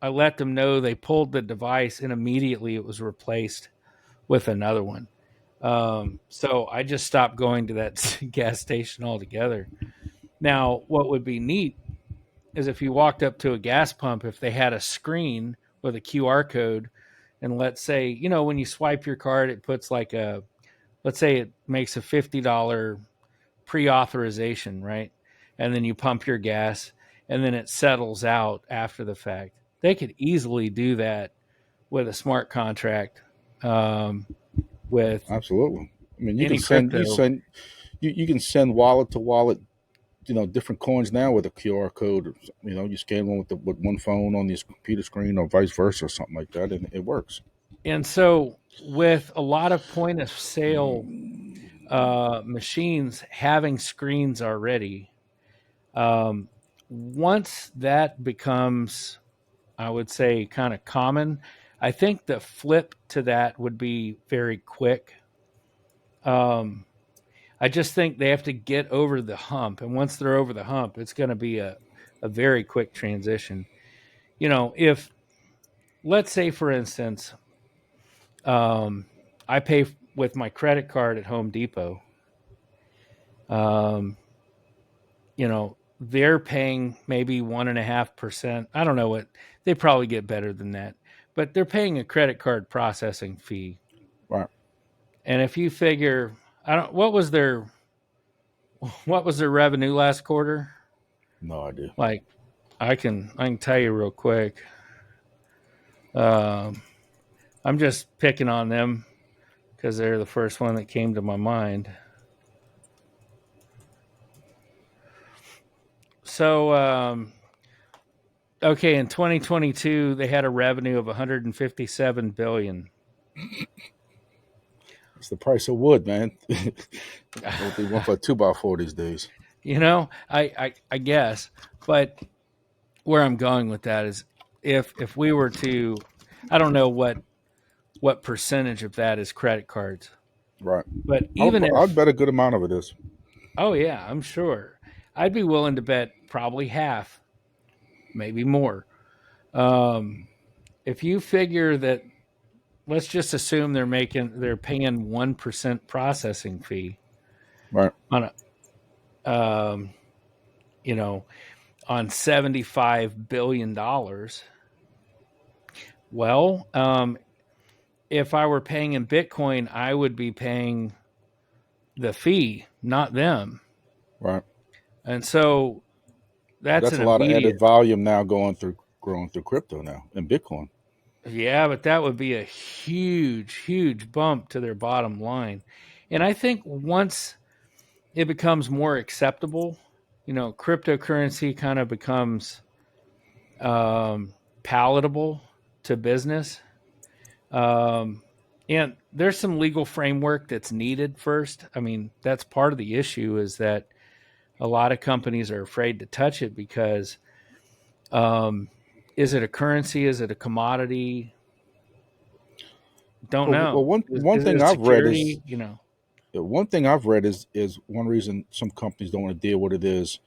I let them know, they pulled the device and immediately it was replaced with another one. So I just stopped going to that gas station altogether. Now, what would be neat is if you walked up to a gas pump, if they had a screen with a QR code, and let's say, when you swipe your card, it puts like let's say it makes a $50 pre authorization, right? And then you pump your gas and then it settles out after the fact. They could easily do that with a smart contract, um, with Absolutely. I mean, you can any send crypto. you can send wallet to wallet, different coins now with a QR code. You scan one with one phone on this computer screen, or vice versa, or something like that, and it works. And so, with a lot of point of sale machines having screens already, um, once that becomes, I would say, kind of common, I think the flip to that would be very quick. Um, I just think they have to get over the hump. And once they're over the hump, it's going to be a very quick transition. If, let's say, for instance, um, I pay with my credit card at Home Depot, um, they're paying maybe 1.5%. I don't know what, they probably get better than that, but they're paying a credit card processing fee. Right. And if you figure, I don't, what was their revenue last quarter? No idea. Like, I can tell you real quick. Um, I'm just picking on them because they're the first one that came to my mind. So, okay, in 2022, they had a revenue of 157 billion. It's the price of wood, man. What they want for a 2x4 these days. I guess, but where I'm going with that is, if we were to, I don't know what percentage of that is credit cards, Right. but I'd, even I'd if, bet a good amount of it is. oh yeah, I'm sure, I'd be willing to bet probably half, maybe more. Um, if you figure that, let's just assume they're paying 1% processing fee Right. on a, you know, on $75 billion. Well, if I were paying in Bitcoin, I would be paying the fee, not them. Right. And so that's That's an a lot of added immediate, volume now growing through crypto now and Bitcoin. yeah, but that would be a huge, huge bump to their bottom line. And I think once it becomes more acceptable, cryptocurrency kind of becomes palatable to business. Um, and there's some legal framework that's needed first. I mean, that's part of the issue, is that a lot of companies are afraid to touch it because, um, is it a currency? Is it a commodity? Don't Well, know. one one Is it thing a I've read is security? one thing I've read is one reason some companies don't want to deal with it is,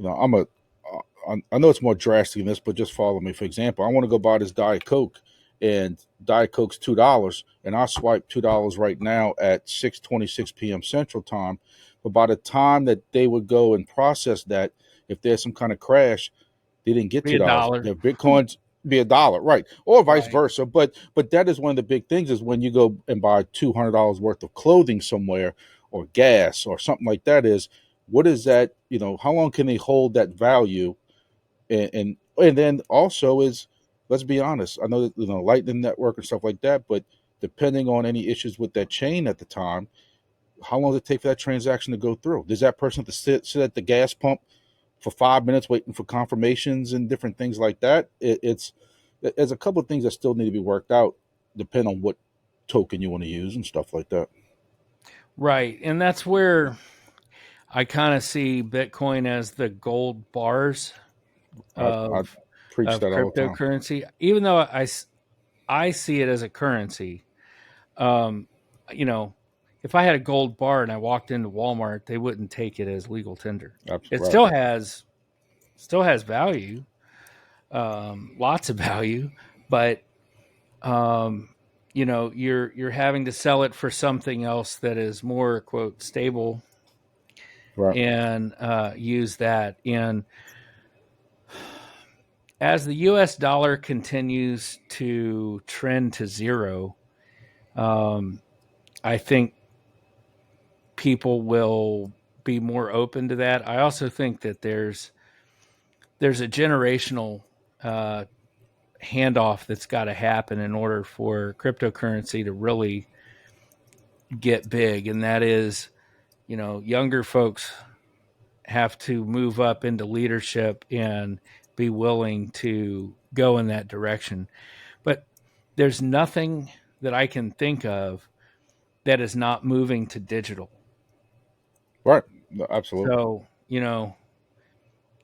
I'm I know it's more drastic than this, but just follow me. For example, I want to go buy this Diet Coke, and Diet Coke's $2, and I swipe $2 right now at 6:26 p.m. Central Time. But by the time that they would go and process that, if there's some kind of crash, they didn't get Be a $2. dollar, Their Bitcoins be $1, right? Or vice right? versa. But that is one of the big things is when you go and buy $200 worth of clothing somewhere, or gas or something like that, is what is that? How long can they hold that value? And then also is, let's be honest. I know that Lightning Network and stuff like that, but depending on any issues with that chain at the time, how long does it take for that transaction to go through? Does that person have to sit at the gas pump for 5 minutes waiting for confirmations and different things like that? There's a couple of things that still need to be worked out, depending on what token you want to use and stuff like that. Right. And that's where I kind of see Bitcoin as the gold bars I of preach of that all the time. cryptocurrency, even though I see it as a currency. Um, you know, if I had a gold bar and I walked into Walmart, they wouldn't take it as legal tender. It Right. still has value, lots of value, but um, you're having to sell it for something else that is more quote stable Right. and use that. And as the U.S. dollar continues to trend to zero, um, I think people will be more open to that. I also think that there's a generational uh, handoff that's got to happen in order for cryptocurrency to really get big, and that is, younger folks have to move up into leadership and be willing to go in that direction. But there's nothing that I can think of that is not moving to digital. Right. No, absolutely. So,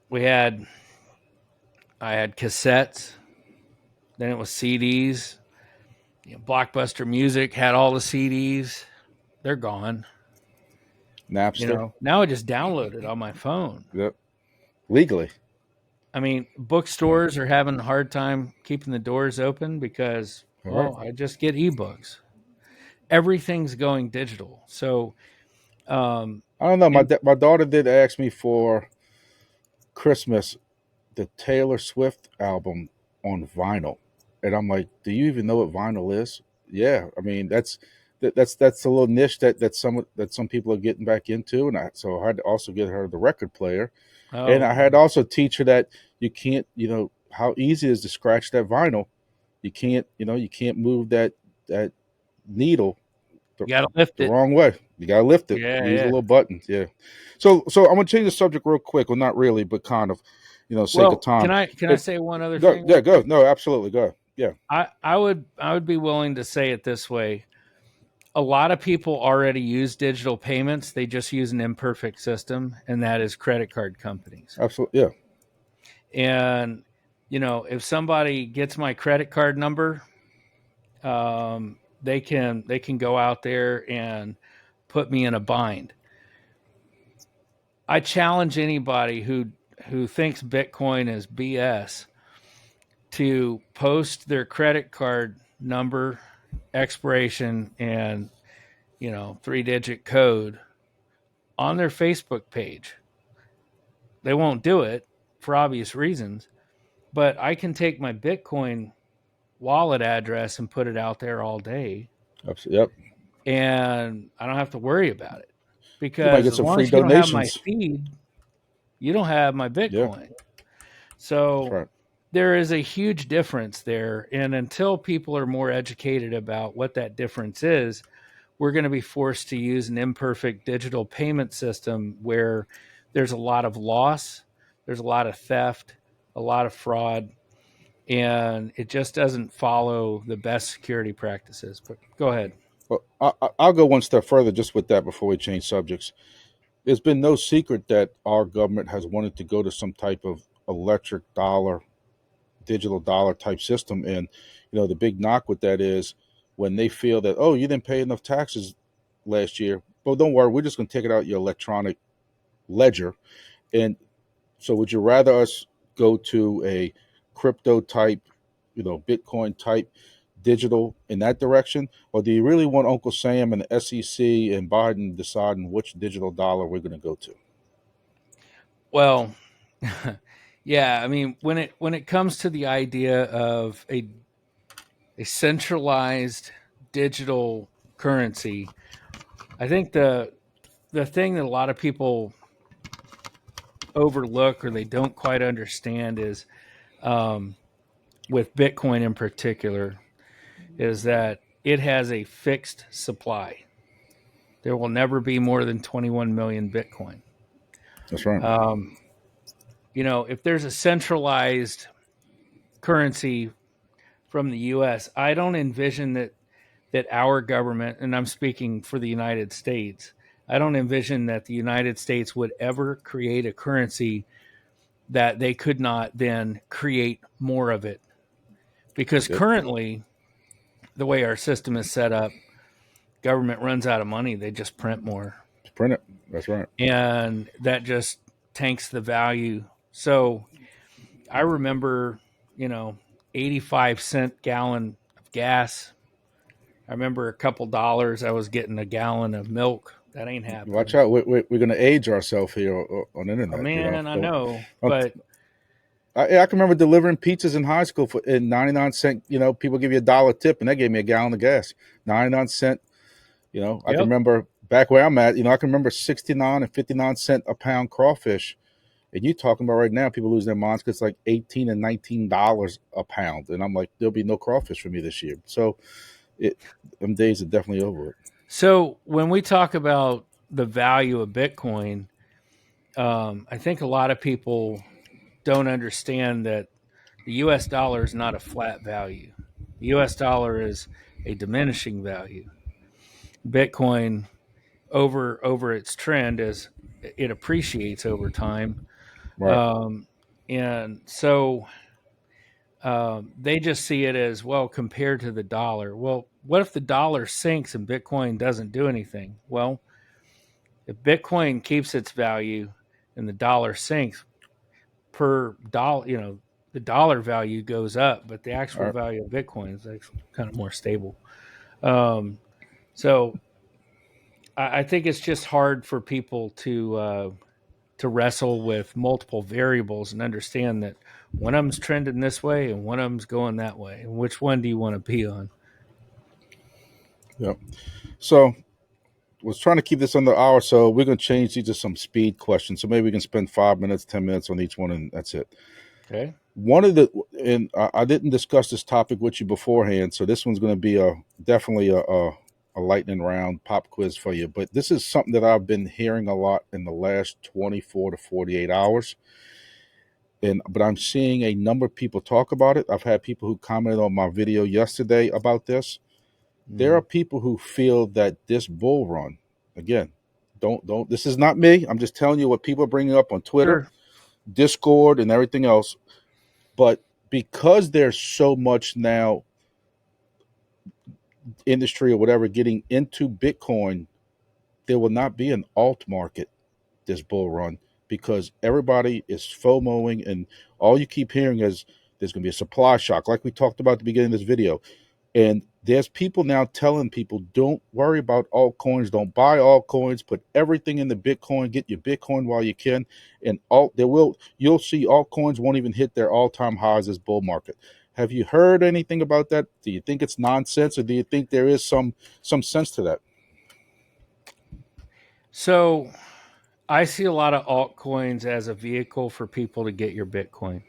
we had I had cassettes, then it was CDs. Blockbuster Music had all the CDs. They're gone. Napster. Now I just download it on my phone. Yep. Legally. I mean, bookstores are having a hard time keeping the doors open because, All right. well, I just get ebooks. Everything's going digital. So, I don't know. and My daughter did ask me for Christmas the Taylor Swift album on vinyl, and I'm like, "Do you even know what vinyl is?" Yeah, I mean that's a little niche that some people are getting back into, and I had to also get her the record player, and I oh, had to also teach her that you can't, how easy it is to scratch that vinyl. You can't move that needle the, you got to lift the it. wrong way. You gotta lift it. Yeah, Use the yeah. little buttons. Yeah. So I'm gonna change the subject real quick. Well, not really, but kind of, sake of Well, time. can I It, say one other Go. thing Yeah. real Go. quick? No. Absolutely. Go. Yeah. I would be willing to say it this way. A lot of people already use digital payments. They just use an imperfect system, and that is credit card companies. Absolutely. Yeah. And if somebody gets my credit card number, they can go out there and put me in a bind. I challenge anybody who thinks Bitcoin is BS to post their credit card number, expiration, and 3-digit code on their Facebook page. They won't do it for obvious reasons, but I can take my Bitcoin wallet address and put it out there all day, Absolutely. Yep. and I don't have to worry about it You might because get as some long free as you don't have my donations. feed, you don't have my Yeah. Bitcoin. That's So right. there is a huge difference there. And until people are more educated about what that difference is, we're going to be forced to use an imperfect digital payment system where there's a lot of loss, there's a lot of theft, a lot of fraud, and it just doesn't follow the best security practices. But go ahead. Well, I'll go one step further just with that before we change subjects. There's been no secret that our government has wanted to go to some type of electric dollar, digital dollar type system, and the big knock with that is when they feel that, oh, you didn't pay enough taxes last year. Well, don't worry, we're just going to take it out your electronic ledger. And so, would you rather us go to a crypto type, Bitcoin type digital in that direction, or do you really want Uncle Sam and the SEC and Biden deciding which digital dollar we're going to go to? Well, yeah, I mean when it comes to the idea of a centralized digital currency, I think the thing that a lot of people overlook or they don't quite understand is, um, with Bitcoin in particular, is that it has a fixed supply. There will never be more than 21 million Bitcoin. That's right. Um, if there's a centralized currency from the U.S., I don't envision that our government, and I'm speaking for the United States, I don't envision that the United States would ever create a currency that they could not then create more of it. Because Yep. currently, the way our system is set up, government runs out of money, they just print more, Print it. That's right. and that just tanks the value. So I remember, you know, 85-cent gallon of gas. I remember a couple dollars I was getting a gallon of milk. That ain't Watch happening. out. We're going to age ourselves here on the Oh internet. man, I Don't. know, don't but I can remember delivering pizzas in high school for in 99 cent. People give you $1 tip, and they gave me a gallon of gas. 99 cent. I can yep, remember back where I'm at. I can remember 69 and 59 cent a pound crawfish. And you talking about right now, people lose their minds because it's like $18 and $19 a pound, and I'm like, there'll be no crawfish for me this year. So, them days are definitely over with. so when we talk about the value of Bitcoin, I think a lot of people don't understand that the U.S. dollar is not a flat value. The U.S. dollar is a diminishing value. Bitcoin over its trend as it appreciates over time, Right. um, and so they just see it as well compared to the dollar. Well, what if the dollar sinks and Bitcoin doesn't do anything? Well, if Bitcoin keeps its value and the dollar sinks per dollar, the dollar value goes up, but the All actual right. value of Bitcoin is actually kind of more stable. Um, so I think it's just hard for people to wrestle with multiple variables and understand that one of them's trending this way and one of them's going that way. And which one do you want to be on? Yep. So, was trying to keep this under an hour, so we're gonna change these to some speed questions. So maybe we can spend 5 minutes, 10 minutes on each one, and that's it. Okay. One of the and I didn't discuss this topic with you beforehand, so this one's going to be definitely a lightning round pop quiz for you. But this is something that I've been hearing a lot in the last 24 to 48 hours, but I'm seeing a number of people talk about it. I've had people who commented on my video yesterday about this. There are Mm. people who feel that this bull run, again, don't. This is not me. I'm just telling you what people are bringing up on Twitter, Sure. Discord, and everything else. But because there's so much now industry or whatever getting into Bitcoin, there will not be an alt market this bull run because everybody is FOMOing, and all you keep hearing is there's going to be a supply shock, like we talked about at the beginning of this video. And there's people now telling people, don't worry about altcoins, don't buy altcoins, put everything in the Bitcoin, get your Bitcoin while you can. And you'll see altcoins won't even hit their all-time highs this bull market. Have you heard anything about that? Do you think it's nonsense, or do you think there is some sense to that? So I see a lot of altcoins as a vehicle for people to get your Bitcoin.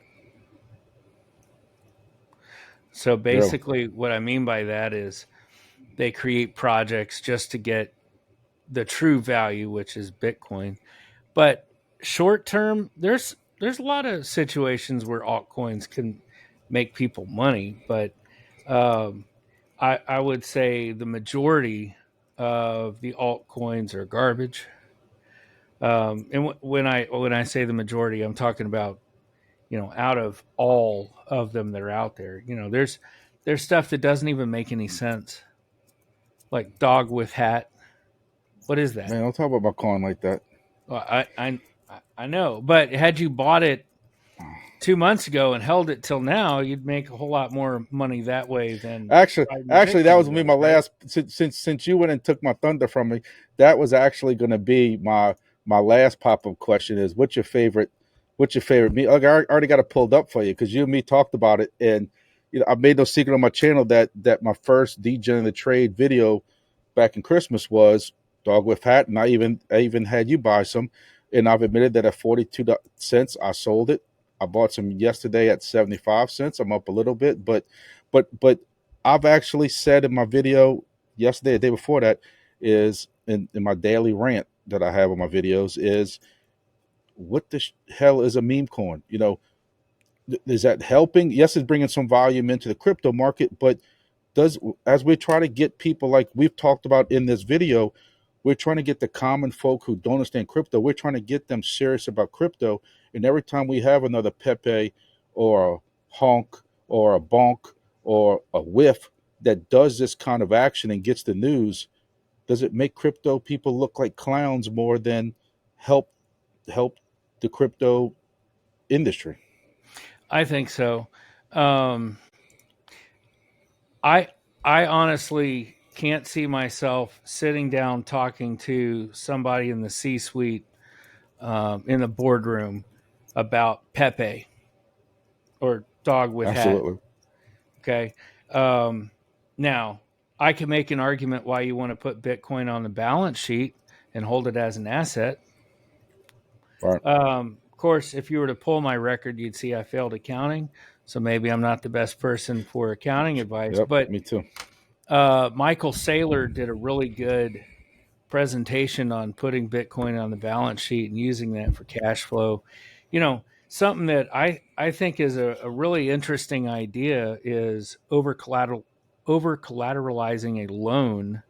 So Really? basically, what I mean by that is they create projects just to get the true value, which is Bitcoin. But short term, there's a lot of situations where altcoins can make people money, but um, I would say the majority of the altcoins are garbage. And when I say the majority, I'm talking about out of all of them that are out there. There's stuff that doesn't even make any sense, like dog with hat. What is that? Man, don't talk about my coin like that. Well, I know, but had you bought it 2 months ago and held it till now, you'd make a whole lot more money that way than riding the Actually, that Bitcoin was gonna be wave, my right? last. Since you went and took my thunder from me, that was actually going to be my last pop up question. Is what's your favorite? What's your favorite meat? Like, I already got it pulled up for you because you and me talked about it, and I made no secret on my channel that my first DJ in the trade video back in Christmas was dog with hat, and I even had you buy some, and I've admitted that at 42 cents I sold it. I bought some yesterday at 75 cents. I'm up a little bit, but I've actually said in my video yesterday, the day before that, is in my daily rant that I have on my videos is what the hell is a meme coin? Is that helping? Yes, it's bringing some volume into the crypto market, but does as we try to get people like we've talked about in this video, we're trying to get the common folk who don't understand crypto. We're trying to get them serious about crypto. And every time we have another Pepe or a honk or a bonk or a whiff that does this kind of action and gets the news, does it make crypto people look like clowns more than help help the crypto industry? I think so. Um, I I honestly can't see myself sitting down talking to somebody in the C-suite, in the boardroom, about Pepe or dog with hat. Absolutely. Okay. Um, Now, I can make an argument why you want to put Bitcoin on the balance sheet and hold it as an asset. Right. Of course, if you were to pull my record, you'd see I failed accounting. So maybe I'm not the best person for accounting advice. Yep. But Me too. Michael Saylor did a really good presentation on putting Bitcoin on the balance sheet and using that for cash flow. Something that I think is a really interesting idea is over collateralizing a loan.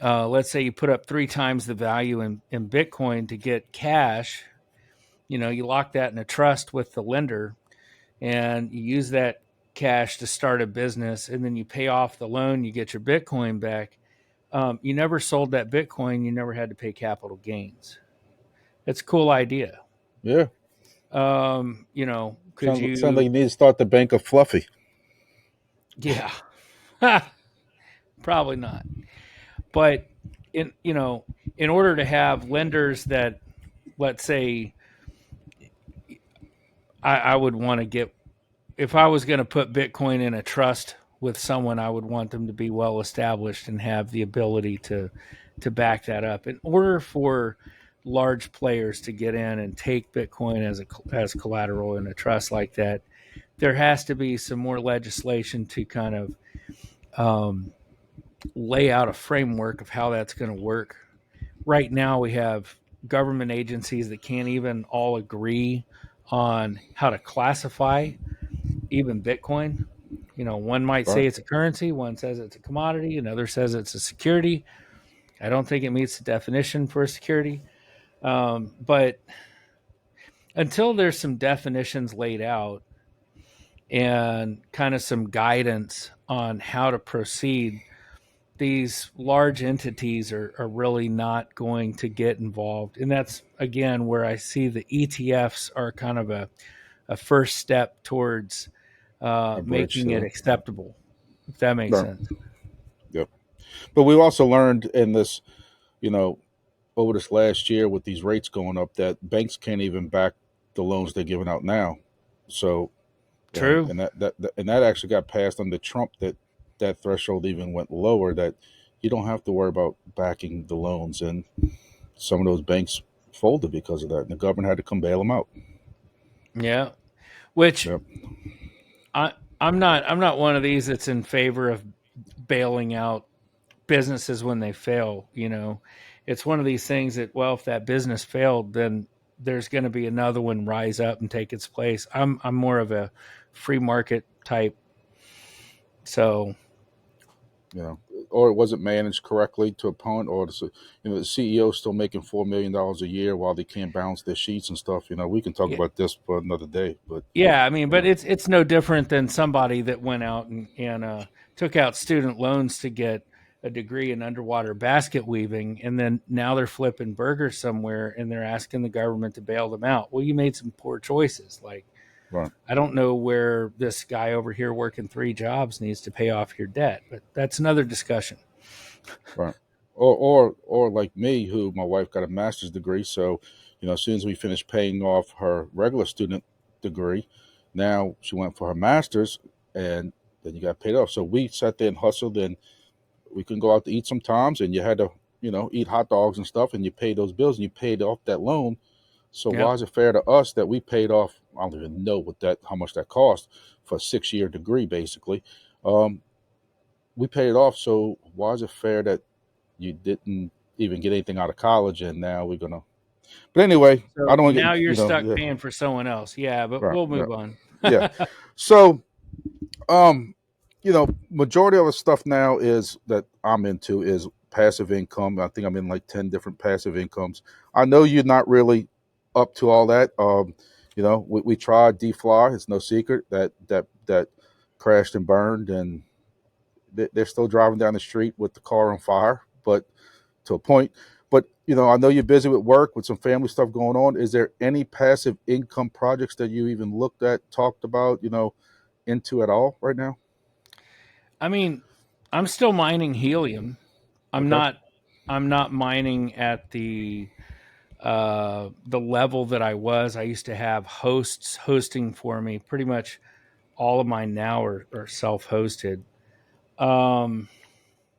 Let's say you put up 3 times the value in Bitcoin to get cash. You lock that in a trust with the lender, and you use that cash to start a business, and then you pay off the loan, you get your Bitcoin back. You never sold that Bitcoin, you never had to pay capital gains. It's a cool idea. Yeah. Could Sounds like you? you need to start the bank of Fluffy. Yeah, probably not. But in order to have lenders that, let's say, I would want to get, if I was going to put Bitcoin in a trust with someone, I would want them to be well established and have the ability to back that up. In order for large players to get in and take Bitcoin as collateral in a trust like that, there has to be some more legislation to kind of um, lay out a framework of how that's going to work. Right now, we have government agencies that can't even all agree on how to classify even Bitcoin. One might say Right. it's a currency, one says it's a commodity, another says it's a security. I don't think it meets the definition for a security. But until there's some definitions laid out and kind of some guidance on how to proceed, these large entities are really not going to get involved. And that's, again, where I see the ETFs are kind of a first step towards A bridge making to it that. acceptable, if that makes Right. sense. Yep. But we've also learned in this, you know, over this last year with these rates going up that banks can't even back the loans they're giving out now. So and True. and that actually got passed under Trump, that threshold even went lower, that you don't have to worry about backing the loans, and some of those banks folded because of that, and the government had to come bail them out. Yeah. Which Yep. I I'm not one of these that's in favor of bailing out businesses when they fail. It's one of these things that, well, if that business failed, then there's going to be another one rise up and take its place. I'm more of a free market type. So You know, or it wasn't managed correctly to a point, or the CEO is still making $4 million a year while they can't balance their sheets and stuff. We can talk yeah, about this for another day, but yeah. I mean, you but know, it's no different than somebody that went out and took out student loans to get a degree in underwater basket weaving, and then now they're flipping burgers somewhere, and they're asking the government to bail them out. Well, you made some poor choices. Like, right, I don't know where this guy over here working 3 jobs needs to pay off your debt, but that's another discussion. right. Or like me, who my wife got a master's degree, so as soon as we finished paying off her regular student degree, now she went for her master's, and then you got paid off. So we sat there and hustled, and we couldn't go out to eat sometimes, and you had to eat hot dogs and stuff, and you paid those bills and you paid off that loan. So Yep. why is it fair to us that we paid off? I don't even know how much that cost for a 6 year degree, basically. Um, we paid it off. So why is it fair that you didn't even get anything out of college, and now we're gonna? But anyway, I So don't want to now get you're stuck yeah, paying for someone else. Yeah, but right, we'll yeah, move on. yeah. So um, majority of the stuff now is that I'm into is passive income. I think I'm in like 10 different passive incomes. I know you're not really up to all that. We tried DFly. It's no secret that crashed and burned, and they're still driving down the street with the car on fire. but to a point. But I know you're busy with work, with some family stuff going on. Is there any passive income projects that you even looked at, talked about, into at all right now? I mean, I'm still mining helium. I'm Okay, not. I'm not mining at the level that I was. I used to have hosts hosting for me. Pretty much all of mine now are self hosted. Um,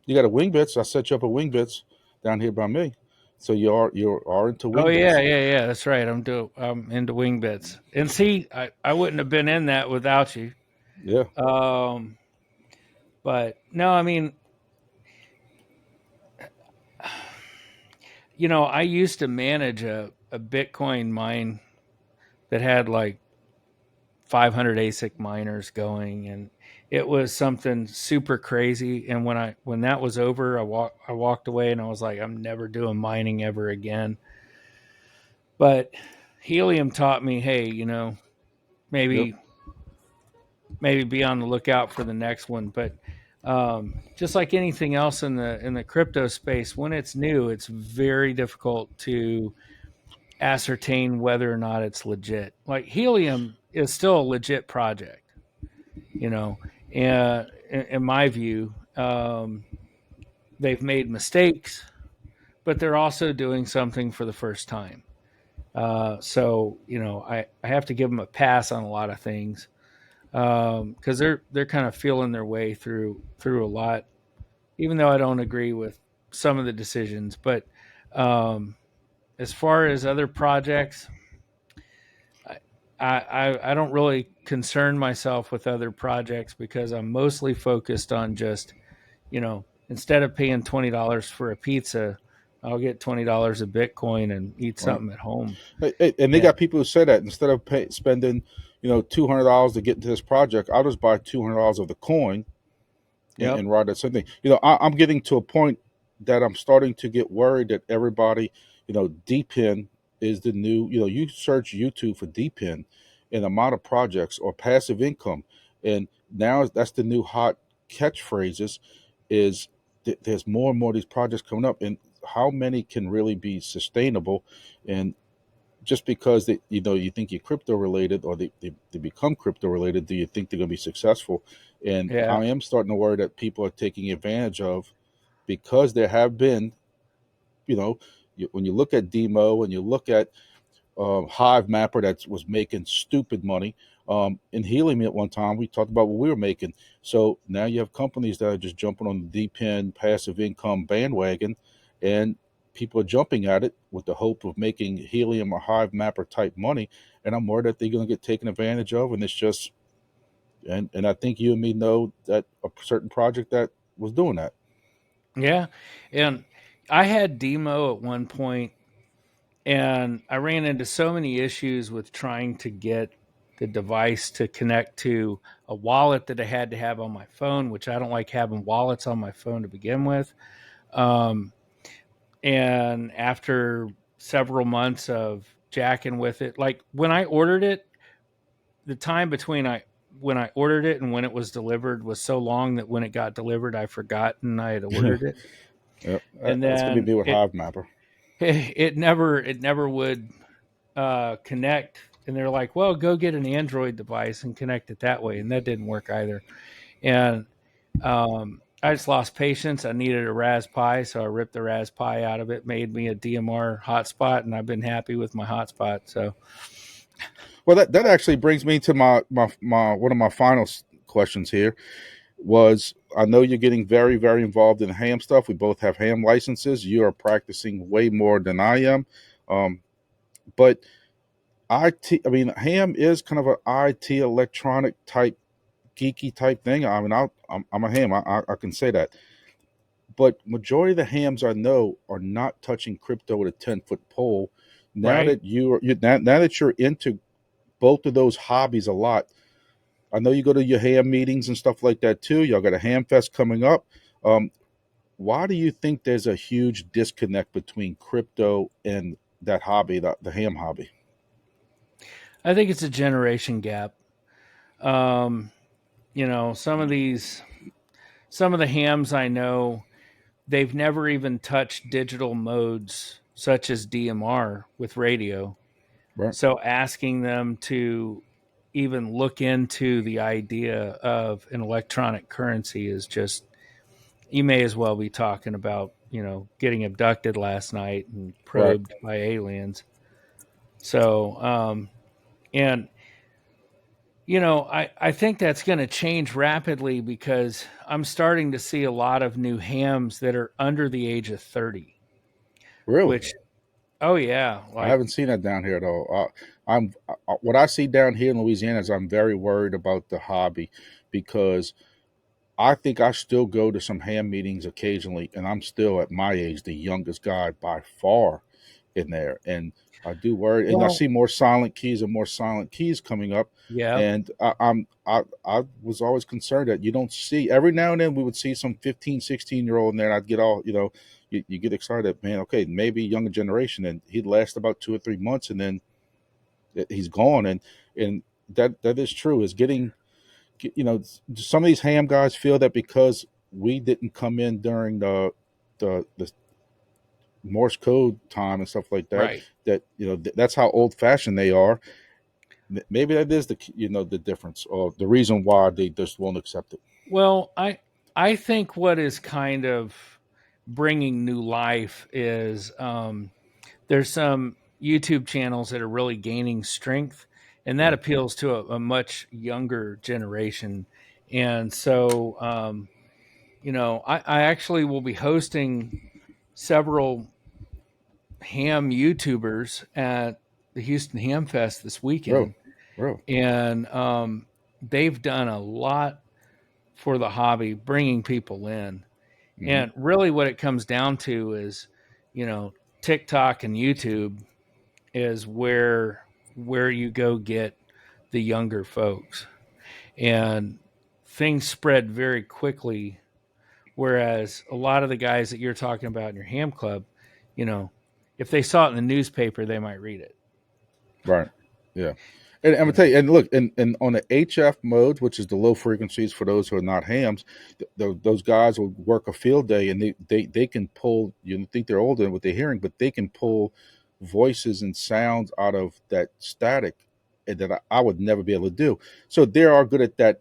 you got a wingbits. I set you up a wingbits down here by me, so you are into oh yeah, wingbits. yeah, yeah. That's right. I'm into wing bits. And see, I wouldn't have been in that without you. Yeah, Um, but no, I mean, I used to manage a Bitcoin mine that had like 500 ASIC miners going, and it was something super crazy. And when that was over, I walked away, and I was like, I'm never doing mining ever again. But Helium taught me, hey, yep. maybe be on the lookout for the next one. But just like anything else in the crypto space, when it's new, it's very difficult to ascertain whether or not it's legit. Like Helium is still a legit project, you know, and in my view, they've made mistakes, but they're also doing something for the first time. So I have to give them a pass on a lot of things because they're kind of feeling their way through a lot, even though I don't agree with some of the decisions. But um, as far as other projects, I don't really concern myself with other projects because I'm mostly focused on just, instead of paying $20 for a pizza, I'll get $20 of Bitcoin and eat Right. something at home. And they Yeah. got people who say that instead of spending, $200 to get into this project, I'll just buy $200 of the coin Yep. and ride that same thing. I'm getting to a point that I'm starting to get worried that everybody, DPIN is the new. You search YouTube for DPIN, and the amount of projects or passive income, and now that's the new hot catchphrases. Is there's more and more of these projects coming up, and how many can really be sustainable? And just because you think you're crypto related or they become crypto related, do you think they're going to be successful? And Yeah. I am starting to worry that people are taking advantage of, because there have been, you know when you look at demo and you look at Hive Mapper that was making stupid money. In Helium at one time, we talked about what we were making. So now you have companies that are just jumping on the DPIN passive income bandwagon, and people are jumping at it with the hope of making Helium or Hive Mapper type money. And I'm worried that they're going to get taken advantage of. And it's just, and I think you and me know that a certain project that was doing that. Yeah. And I had demo at one point, and I ran into so many issues with trying to get the device to connect to a wallet that I had to have on my phone, which I don't like having wallets on my phone to begin with. Um, and after several months of jacking with it, like when I ordered it, the time between I when I ordered it and when it was delivered was so long that when it got delivered, I forgotten I had ordered it, Yep. and That's going to then be me with it Hive Mapper. it never would connect. And they're like, "Well, go get an Android device and connect it that way," and that didn't work either. And I just lost patience. I needed a Raspberry, so I ripped the Raspberry out of it, made me a DMR hotspot, and I've been happy with my hotspot. So, Well, that actually brings me to my one of my final questions here. Was, I know you're getting very, very involved in ham stuff. We both have ham licenses. You are practicing way more than I am. But I mean, ham is kind of an IT electronic type, geeky type thing. I mean, I'm a ham. I can say that. But majority of the hams I know are not touching crypto with a 10-foot pole. Now right. that now that you're into both of those hobbies a lot, I know you go to your ham meetings and stuff like that too. Y'all got a ham fest coming up. Um, why do you think there's a huge disconnect between crypto and that hobby, the ham hobby? I think it's a generation gap. Um, some of the hams I know, they've never even touched digital modes such as DMR with radio. Right. So asking them to even look into the idea of an electronic currency is just, you may as well be talking about, getting abducted last night and Right. probed by aliens. So, and I think that's going to change rapidly because I'm starting to see a lot of new hams that are under the age of 30, Really. which, oh, yeah, I like, haven't seen that down here at all. What I see down here in Louisiana is I'm very worried about the hobby because I think I still go to some ham meetings occasionally, and I'm still at my age the youngest guy by far in there. And I do worry, and I well, see more silent keys and more silent keys coming up. yeah, And I was always concerned that you don't see every now and then we would see some 15, 16 year old in there, and I'd get all you get excited, man. Okay, maybe younger generation, and he'd last about 2 or 3 months, and then he's gone. And that is true. Is getting some of these ham guys feel that because we didn't come in during the Morse code time and stuff like that, right. that that's how old fashioned they are. Maybe that is the difference or the reason why they just won't accept it. Well, I think what is kind of bringing new life is there's some YouTube channels that are really gaining strength, and that Right. appeals to a much younger generation. And so, I actually will be hosting several ham YouTubers at the Houston Ham Fest this Real, weekend, real. and they've done a lot for the hobby, bringing people in. Hmm. And really, what it comes down to is, you know, TikTok and YouTube is where you go get the younger folks, and things spread very quickly. Whereas a lot of the guys that you're talking about in your ham club, you know, if they saw it in the newspaper, they might read it. Right. Yeah. And I'm gonna You tell know, you, and look, and on the HF mode, which is the low frequencies for those who are not hams, those guys will work a field day, and they can pull. You think they're older than what they're hearing, but they can pull voices and sounds out of that static, and that I would never be able to do. So they are good at that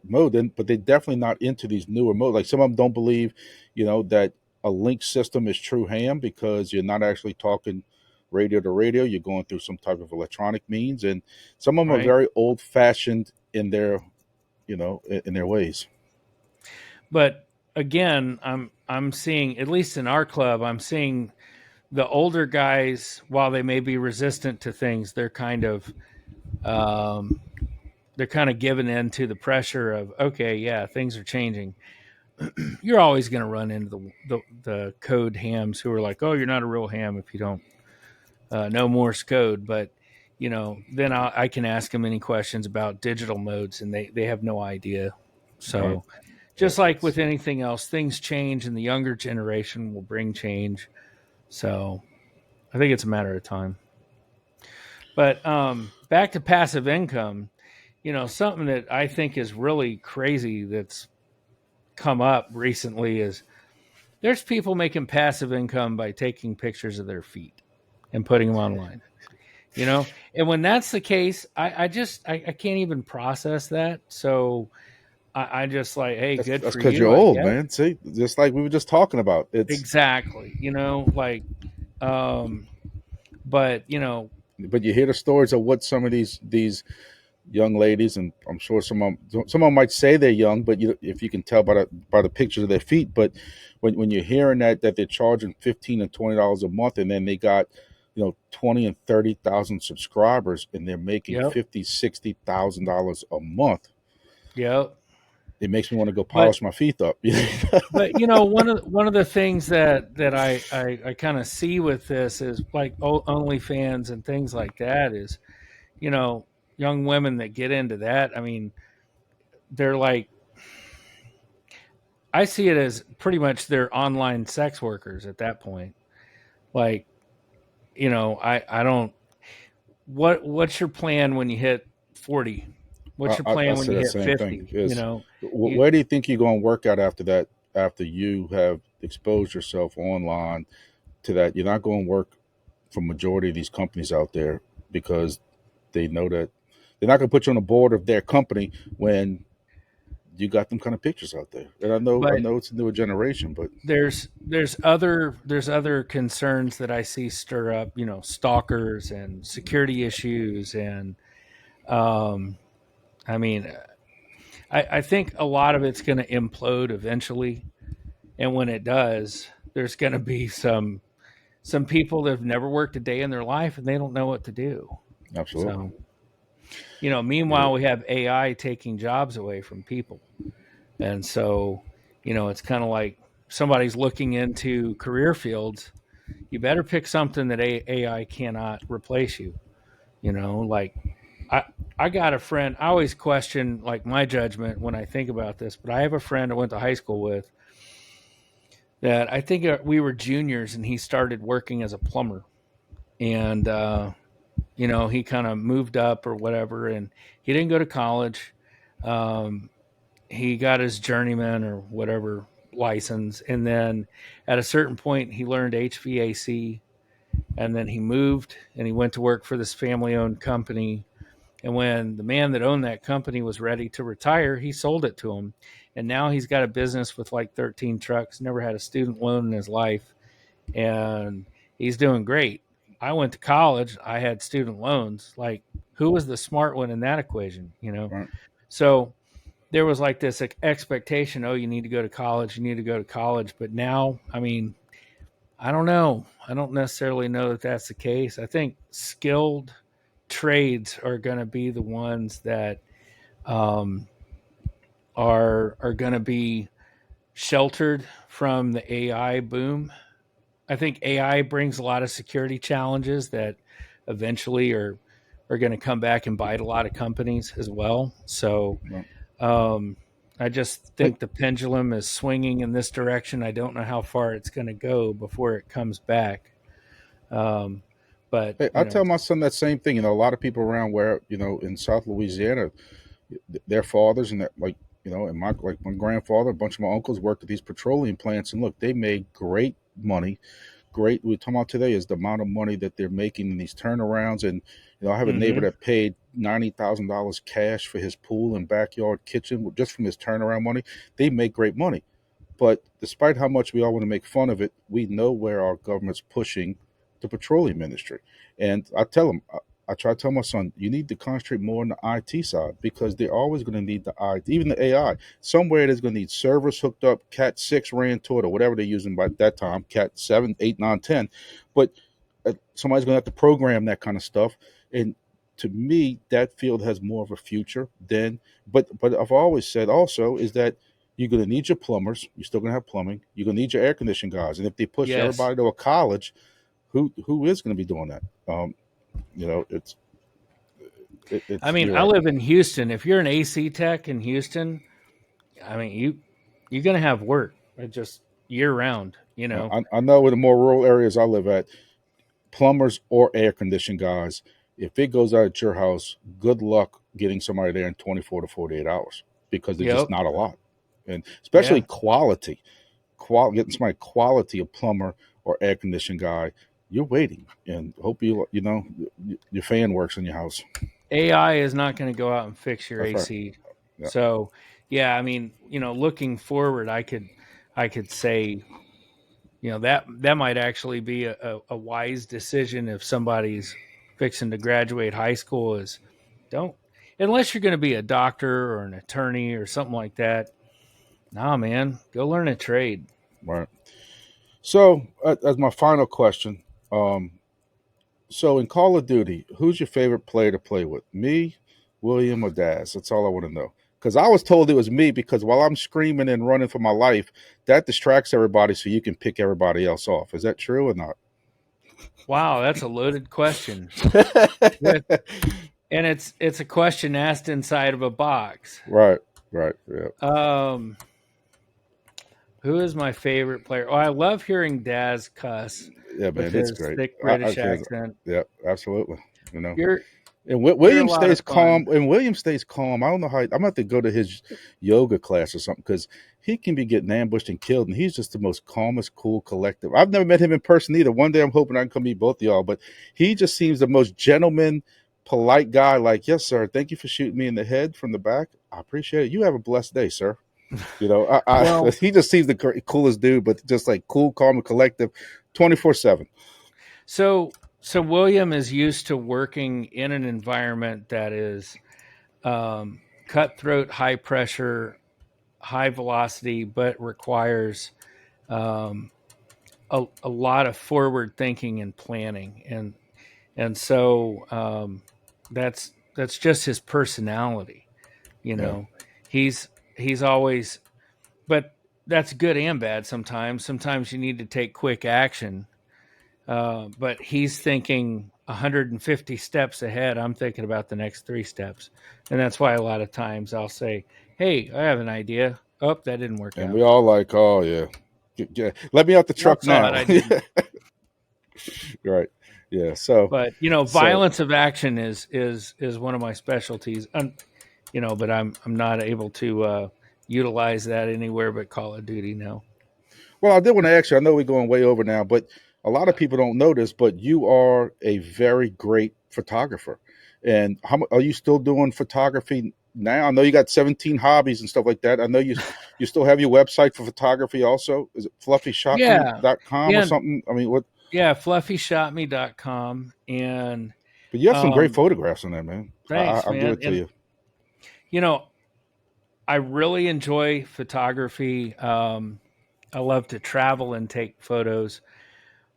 mode, but they're definitely not into these newer modes. Like some of them don't believe, that a link system is true ham because you're not actually talking radio to radio. You're going through some type of electronic means, and some of them are right? very old fashioned in their, in their ways. But again, I'm seeing, at least in our club, I'm seeing the older guys, while they may be resistant to things, um, they're kind of giving in to the pressure of, okay, yeah, things are changing. You're always going to run into the code hams who are like, oh, you're not a real ham if you don't know Morse code. But then I can ask them any questions about digital modes, and they have no idea. Right. So Yeah. just like with anything else, things change, and the younger generation will bring change. So I think it's a matter of time. But back to passive income, something that I think is really crazy that's come up recently is there's people making passive income by taking pictures of their feet and putting them online. And when that's the case, I can't even process that. So I just like, hey, good That's for because you're you, I old, guess. man. See, just like we were just talking about. It's Exactly. Like, um, but but you hear the stories of what some of these young ladies, and I'm sure some of them might say they're young, but if you can tell by the pictures of their feet. But when you're hearing that they're charging $15 and $20 a month, and then they got 20 and 30,000 subscribers, and they're making yep, 50, $60,000 a month, yep. it makes me want to go But polish my feet up. one of the things that I kind of see with this is like OnlyFans and things like that is, you know young women that get into that. I mean, they're like, I see it as pretty much they're online sex workers at that point. Like, I don't. What's your plan when you hit 40? What's your I plan when say you that hit same thing. 50? Is You where do you think you're going to work out after that? After you have expose yourself online to that. You're not going to work for majority of these companies out there because they know that they're not going to put you on the board of their company when you got them kind of pictures out there. And I But know it's a newer generation, but there's other concerns that I see stir up, stalkers and security issues, and um, I mean, I think a lot of it's going to implode eventually, and when it does, there's going to be some people that have never worked a day in their life and they don't know what to do. absolutely. So, Yeah, meanwhile, we have AI taking jobs away from people. And so, it's kind of like somebody's looking into career fields. You better pick something that AI cannot replace you. Like I, I got a friend. I always question like my judgment when I think about this, but I have a friend I went to high school with that I think we were juniors and he started working as a plumber. And, he kind of moved up or whatever, and he didn't go to college. Um, he got his journeyman or whatever license, and then at a certain point, he learned HVAC, and then he moved and he went to work for this family-owned company. And when the man that owned that company was ready to retire, he sold it to him, and now he's got a business with like 13 trucks. Never had a student loan in his life, and he's doing great. I went to college. I had student loans. Like, who was the smart one in that equation? right. So there was like this expectation. Oh, you need to go to college. You need to go to college. But now, I mean, I don't know. I don't necessarily know that that's the case. I think skilled trades are going to be the ones that um, are going to be sheltered from the AI boom. I think AI brings a lot of security challenges that eventually are going to come back and bite a lot of companies as well. So Right. um, I just Hey, think the pendulum is swinging in this direction. I don't know how far it's going to go before it comes back. Um, but hey, I tell my son that same thing. A lot of people around where in South Louisiana, their fathers and that and my grandfather, a bunch of my uncles worked at these petroleum plants, and look, they made great money. Great, we're talking about today is the amount of money that they're making in these turnarounds. And I have a neighbor mm-hmm. that paid $90,000 cash for his pool and backyard kitchen just from his turnaround money. They make great money. But despite how much we all want to make fun of it, we know where our government's pushing the petroleum industry. And I tell him, I try to tell my son, you need to concentrate more on the IT side because they're always going to need the IT, even the AI. Somewhere there's going to need servers hooked up, Cat 6 ran to it, or whatever they're using by that time, Cat 7, 8, 9, 10. But somebody's going to have to program that kind of stuff. And to me, that field has more of a future than, but I've always said also is that you're going to need your plumbers. You're still going to have plumbing. You're going to need your air conditioning guys. And if they push Yes. everybody to a college, who is going to be doing that? It's I it's mean, you're I right. live in Houston. If you're an AC tech in Houston, I mean, you're going to have work just year round. I know in the more rural areas I live at, plumbers or air conditioning guys, if it goes out at your house, good luck getting somebody there in 24 to 48 hours because there's just Yep. not a lot. And especially Yeah. getting somebody quality, a plumber or air conditioning guy, you're waiting and hope your fan works in your house. AI is not going to go out and fix your That's right. AC. Yeah. So, yeah, I mean, looking forward, I could say, that might actually be a wise decision if somebody's fixing to graduate high school is don't unless you're going to be a doctor or an attorney or something like that. Nah, man, go learn a trade. Right. So, as my final question, um, so in Call of Duty, who's your favorite player to play with? Me, William, or Daz? That's all I want to know. Because I was told it was me because while I'm screaming and running for my life, that distracts everybody so you can pick everybody else off. Is that true or not? Wow, that's a loaded question. With and it's a question asked inside of a box. Right, right, yeah, Um, who is my favorite player? Oh, I love hearing Daz cuss yeah, with man, it's his great. thick I British can't, accent. yeah, absolutely. You know, You're And They're a William lot of stays fun. calm. And William stays calm. I don't know how. I'm gonna have to go to his yoga class or something because he can be getting ambushed and killed, and he's just the most calmest, cool, collective. I've never met him in person either. One day I'm hoping I can come meet both of y'all, but he just seems the most gentleman, polite guy. Like, yes, sir. Thank you for shooting me in the head from the back. I appreciate it. You have a blessed day, sir. You know, Well, he just seems the coolest dude, but just like cool, calm, and collective, 24/7. so William is used to working in an environment that is cutthroat, high pressure, high velocity, but requires um, a lot of forward thinking and planning, and so that's just his personality. You Yeah. know, he's always, but that's good and bad. Sometimes you need to take quick action. But he's thinking 150 steps ahead. I'm thinking about the next 3 steps. And that's why a lot of times I'll say, hey, I have an idea. Oh, that didn't work And out. we all like, oh yeah, let me out the Y'all truck saw now. it. I didn't. Right. Yeah. So, But so violence of action is one of my specialties. But I'm not able to utilize that anywhere but Call of Duty now. well, I did want to ask you. I know we're going way over now, but a lot of people don't know this, but you are a very great photographer. And are you still doing photography now? I know you got 17 hobbies and stuff like that. I know you still have your website for photography also. Is it Yeah. fluffyshotme.com or Yeah. something? I mean, what? Yeah. Fluffyshotme.com. And But you have some great um, photographs on there, man. thanks, I'll give man. it to And, you. you know, I really enjoy photography. I love to travel and take photos.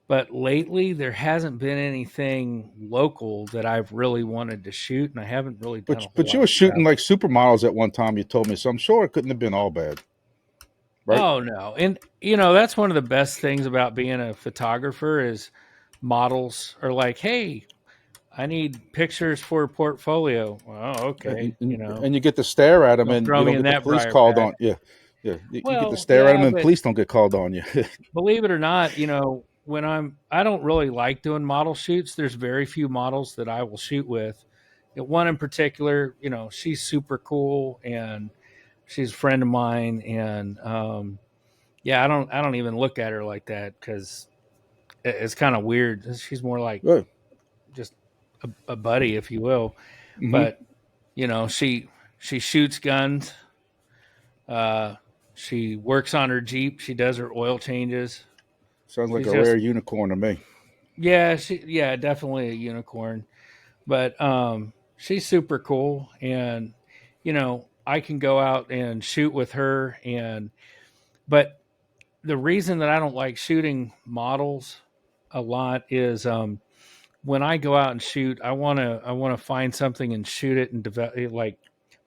But lately, there hasn't been anything local that I've really wanted to shoot, and I haven't really done a whole But you lot were of shooting travel. like supermodels at one time. You told me, so I'm sure it couldn't have been all bad, right? Oh no, and that's one of the best things about being a photographer is models are like, "Hey, I need pictures for a portfolio." Well, okay, And you get to stare at them, don't and throw you me don't in get the that police briar called patch. on. Yeah, yeah. You get to Well, stare at them, yeah, and but police don't get called on you. believe it or not, when I don't really like doing model shoots. There's very few models that I will shoot with. One in particular, she's super cool and she's a friend of mine, and yeah, I don't even look at her like that because it's kind of weird. She's more like Good. just a buddy, if you will. Hmm. But she shoots guns. Uh, she works on her Jeep. She does her oil changes. Sounds like She's a rare just unicorn to me. yeah, definitely a unicorn. But she's super cool, and I can go out and shoot with her. And but the reason that I don't like shooting models a lot is when I go out and shoot, I want to find something and shoot it and develop like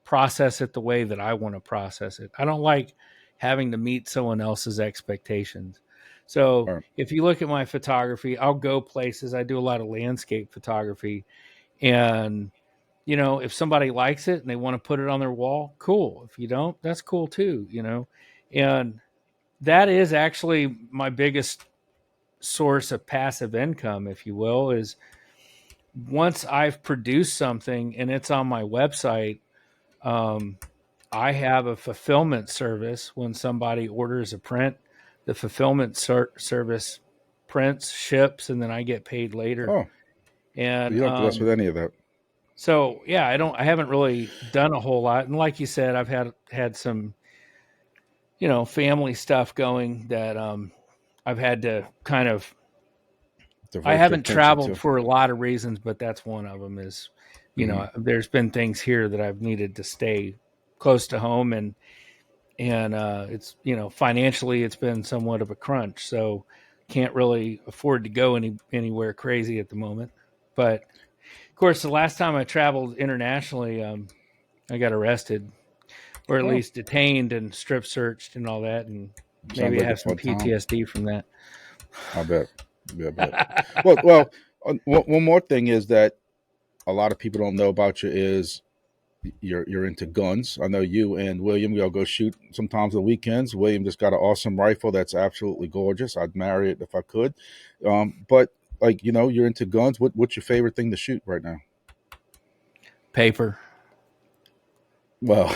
process it the way that I want to process it. I don't like having to meet someone else's expectations. So All right. if you look at my photography, I'll go places. I do a lot of landscape photography, and if somebody likes it and they want to put it on their wall, cool. If you don't, that's cool too. And that is actually my biggest source of passive income, if you will, is once I've produced something and it's on my website, um, I have a fulfillment service. When somebody orders a print, the fulfillment service prints, ships, and then I get paid later. Oh, And you don't have to mess with any of that. so yeah, I haven't really done a whole lot. And like you said, I've had some family stuff going that I've had to kind of. I Divert your haven't attention traveled to. for a lot of reasons, but that's one of them. Is Hmm. there's been things here that I've needed to stay close to home, and it's financially it's been somewhat of a crunch, so can't really afford to go anywhere crazy at the moment. But of course, the last time I traveled internationally, I got arrested, or at Oh, least detained and strip searched and all that, and sounds maybe I like a have some fun time. PTSD from that. I bet. Yeah, I bet. Well. One more thing is that a lot of people don't know about you is you're into guns. I know you and William, we all go shoot sometimes on the weekends. William just got an awesome rifle that's absolutely gorgeous. I'd marry it if I could. But like you're into guns. What's your favorite thing to shoot right now? Paper. Well,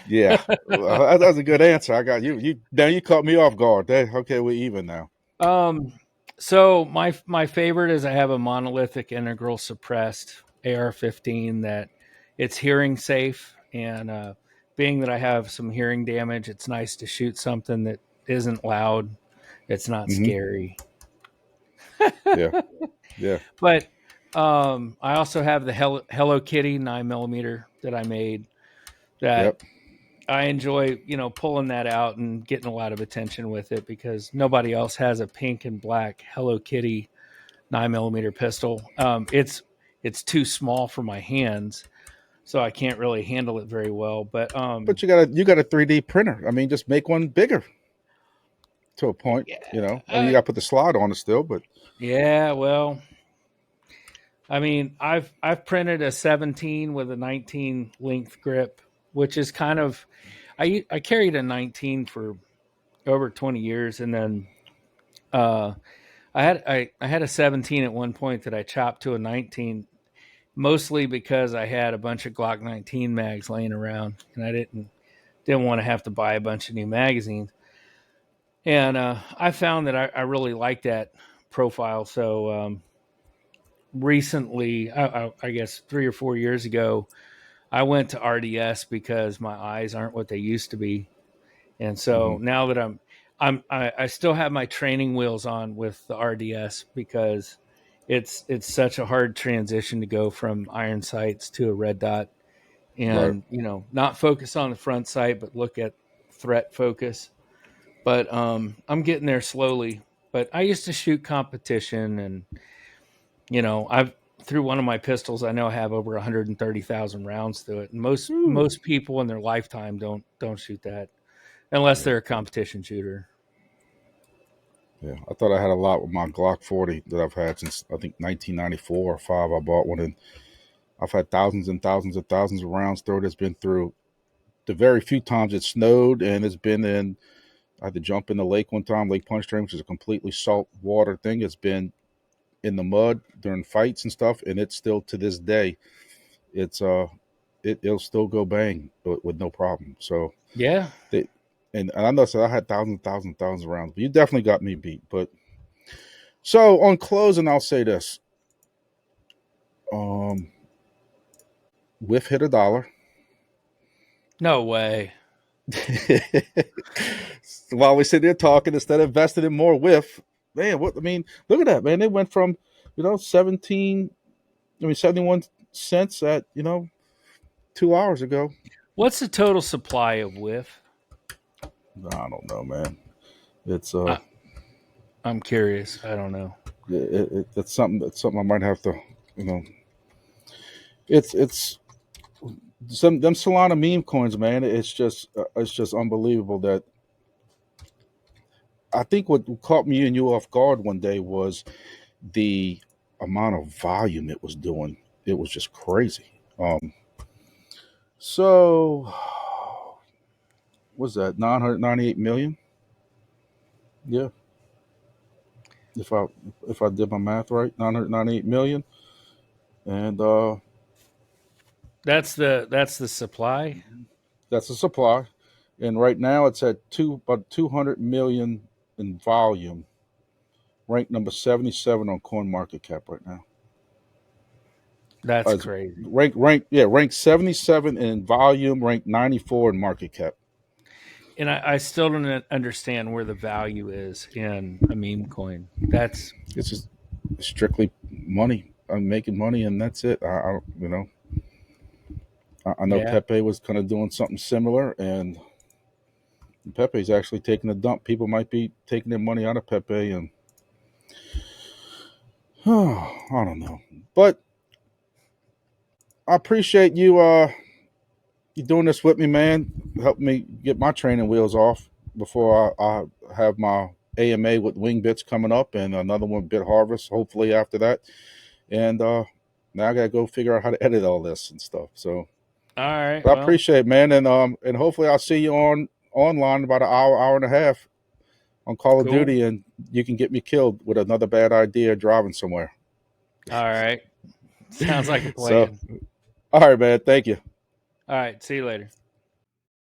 yeah, well, that's a good answer. I got you. Now you caught me off guard. Okay, we're even now. Um, so my favorite is I have a monolithic integral suppressed AR-15 that it's hearing safe, and being that I have some hearing damage, it's nice to shoot something that isn't loud. It's not Hmm. scary. Yeah, yeah, But I also have the Hello Kitty 9mm that I made that yep. I enjoy, pulling that out and getting a lot of attention with it because nobody else has a pink and black Hello Kitty 9mm pistol. It's too small for my hands, so I can't really handle it very well. But But you got a 3D printer. I mean, just make one bigger to a point. yeah, I mean, you got to put the slide on it still, but yeah. Well, I mean, I've printed a 17 with a 19 length grip, which is kind of I carried a 19 for over 20 years, and then uh, I had a 17 at one point that I chopped to a 19, mostly because I had a bunch of Glock 19 mags laying around, and I didn't want to have to buy a bunch of new magazines. And I found that I really like that profile. So recently, I guess 3 or 4 years ago, I went to RDS because my eyes aren't what they used to be. And so mhm, now that I still have my training wheels on with the RDS because it's such a hard transition to go from iron sights to a red dot, right. and not focus on the front sight but look at threat focus. But I'm getting there slowly. But I used to shoot competition, and I've through one of my pistols I know I have over 130,000 rounds through it, and most Whew. most people in their lifetime don't shoot that unless Yeah, they're a competition shooter. yeah. I thought I had a lot with my Glock 40 that I've had since I think 1994 or five. I bought one, and I've had thousands and thousands and thousands of rounds through it. It's been through the very few times it snowed, and it's been in. I had to jump in the lake one time, Lake Punchstream, which is a completely salt water thing. It's been in the mud during fights and stuff, and it's still to this day, it's it'll still go bang with no problem. So Yeah. they, and I know, so I had thousands, thousands, thousands of rounds, but you definitely got me beat. But so on closing, I'll say this: um, WIF hit $1. No way. While we sit there talking, instead of investing in more WIF, man, what I mean, look at that, man. They went from 17, I mean 71 cents at 2 hours ago. What's the total supply of WIF? I don't know, man. It's I, I'm curious. I don't know. that's something I might have to, you know, it's some them Solana meme coins, man. It's just unbelievable that I think what caught me and you off guard one day was the amount of volume it was doing. It was just crazy. So what's that? 998 million. Yeah, if I did my math right, 998 million, and That's the supply. that's the supply. And right now it's at about 200 million in volume, ranked number 77 on Coin Market Cap right now. That's It's crazy. ranked 77 in volume, ranked 94 in market cap. And I still don't understand where the value is in a meme coin. That's It's just strictly money. I'm making money, and that's it. I know yeah. Pepe was kind of doing something similar, and Pepe's actually taking a dump. People might be taking their money out of Pepe, and I don't know. But I appreciate you doing this with me, man. Helping me get my training wheels off before I have my AMA with wingbits coming up, and another one bit harvest hopefully after that. And now I gotta go figure out how to edit all this and stuff. So, All right. but I Well, appreciate it, man, and hopefully I'll see you online about an hour and a half on Call of cool. Duty, and you can get me killed with another bad idea driving somewhere. All right. Sounds like a So, plan. all right, man. Thank you. All right. See you later.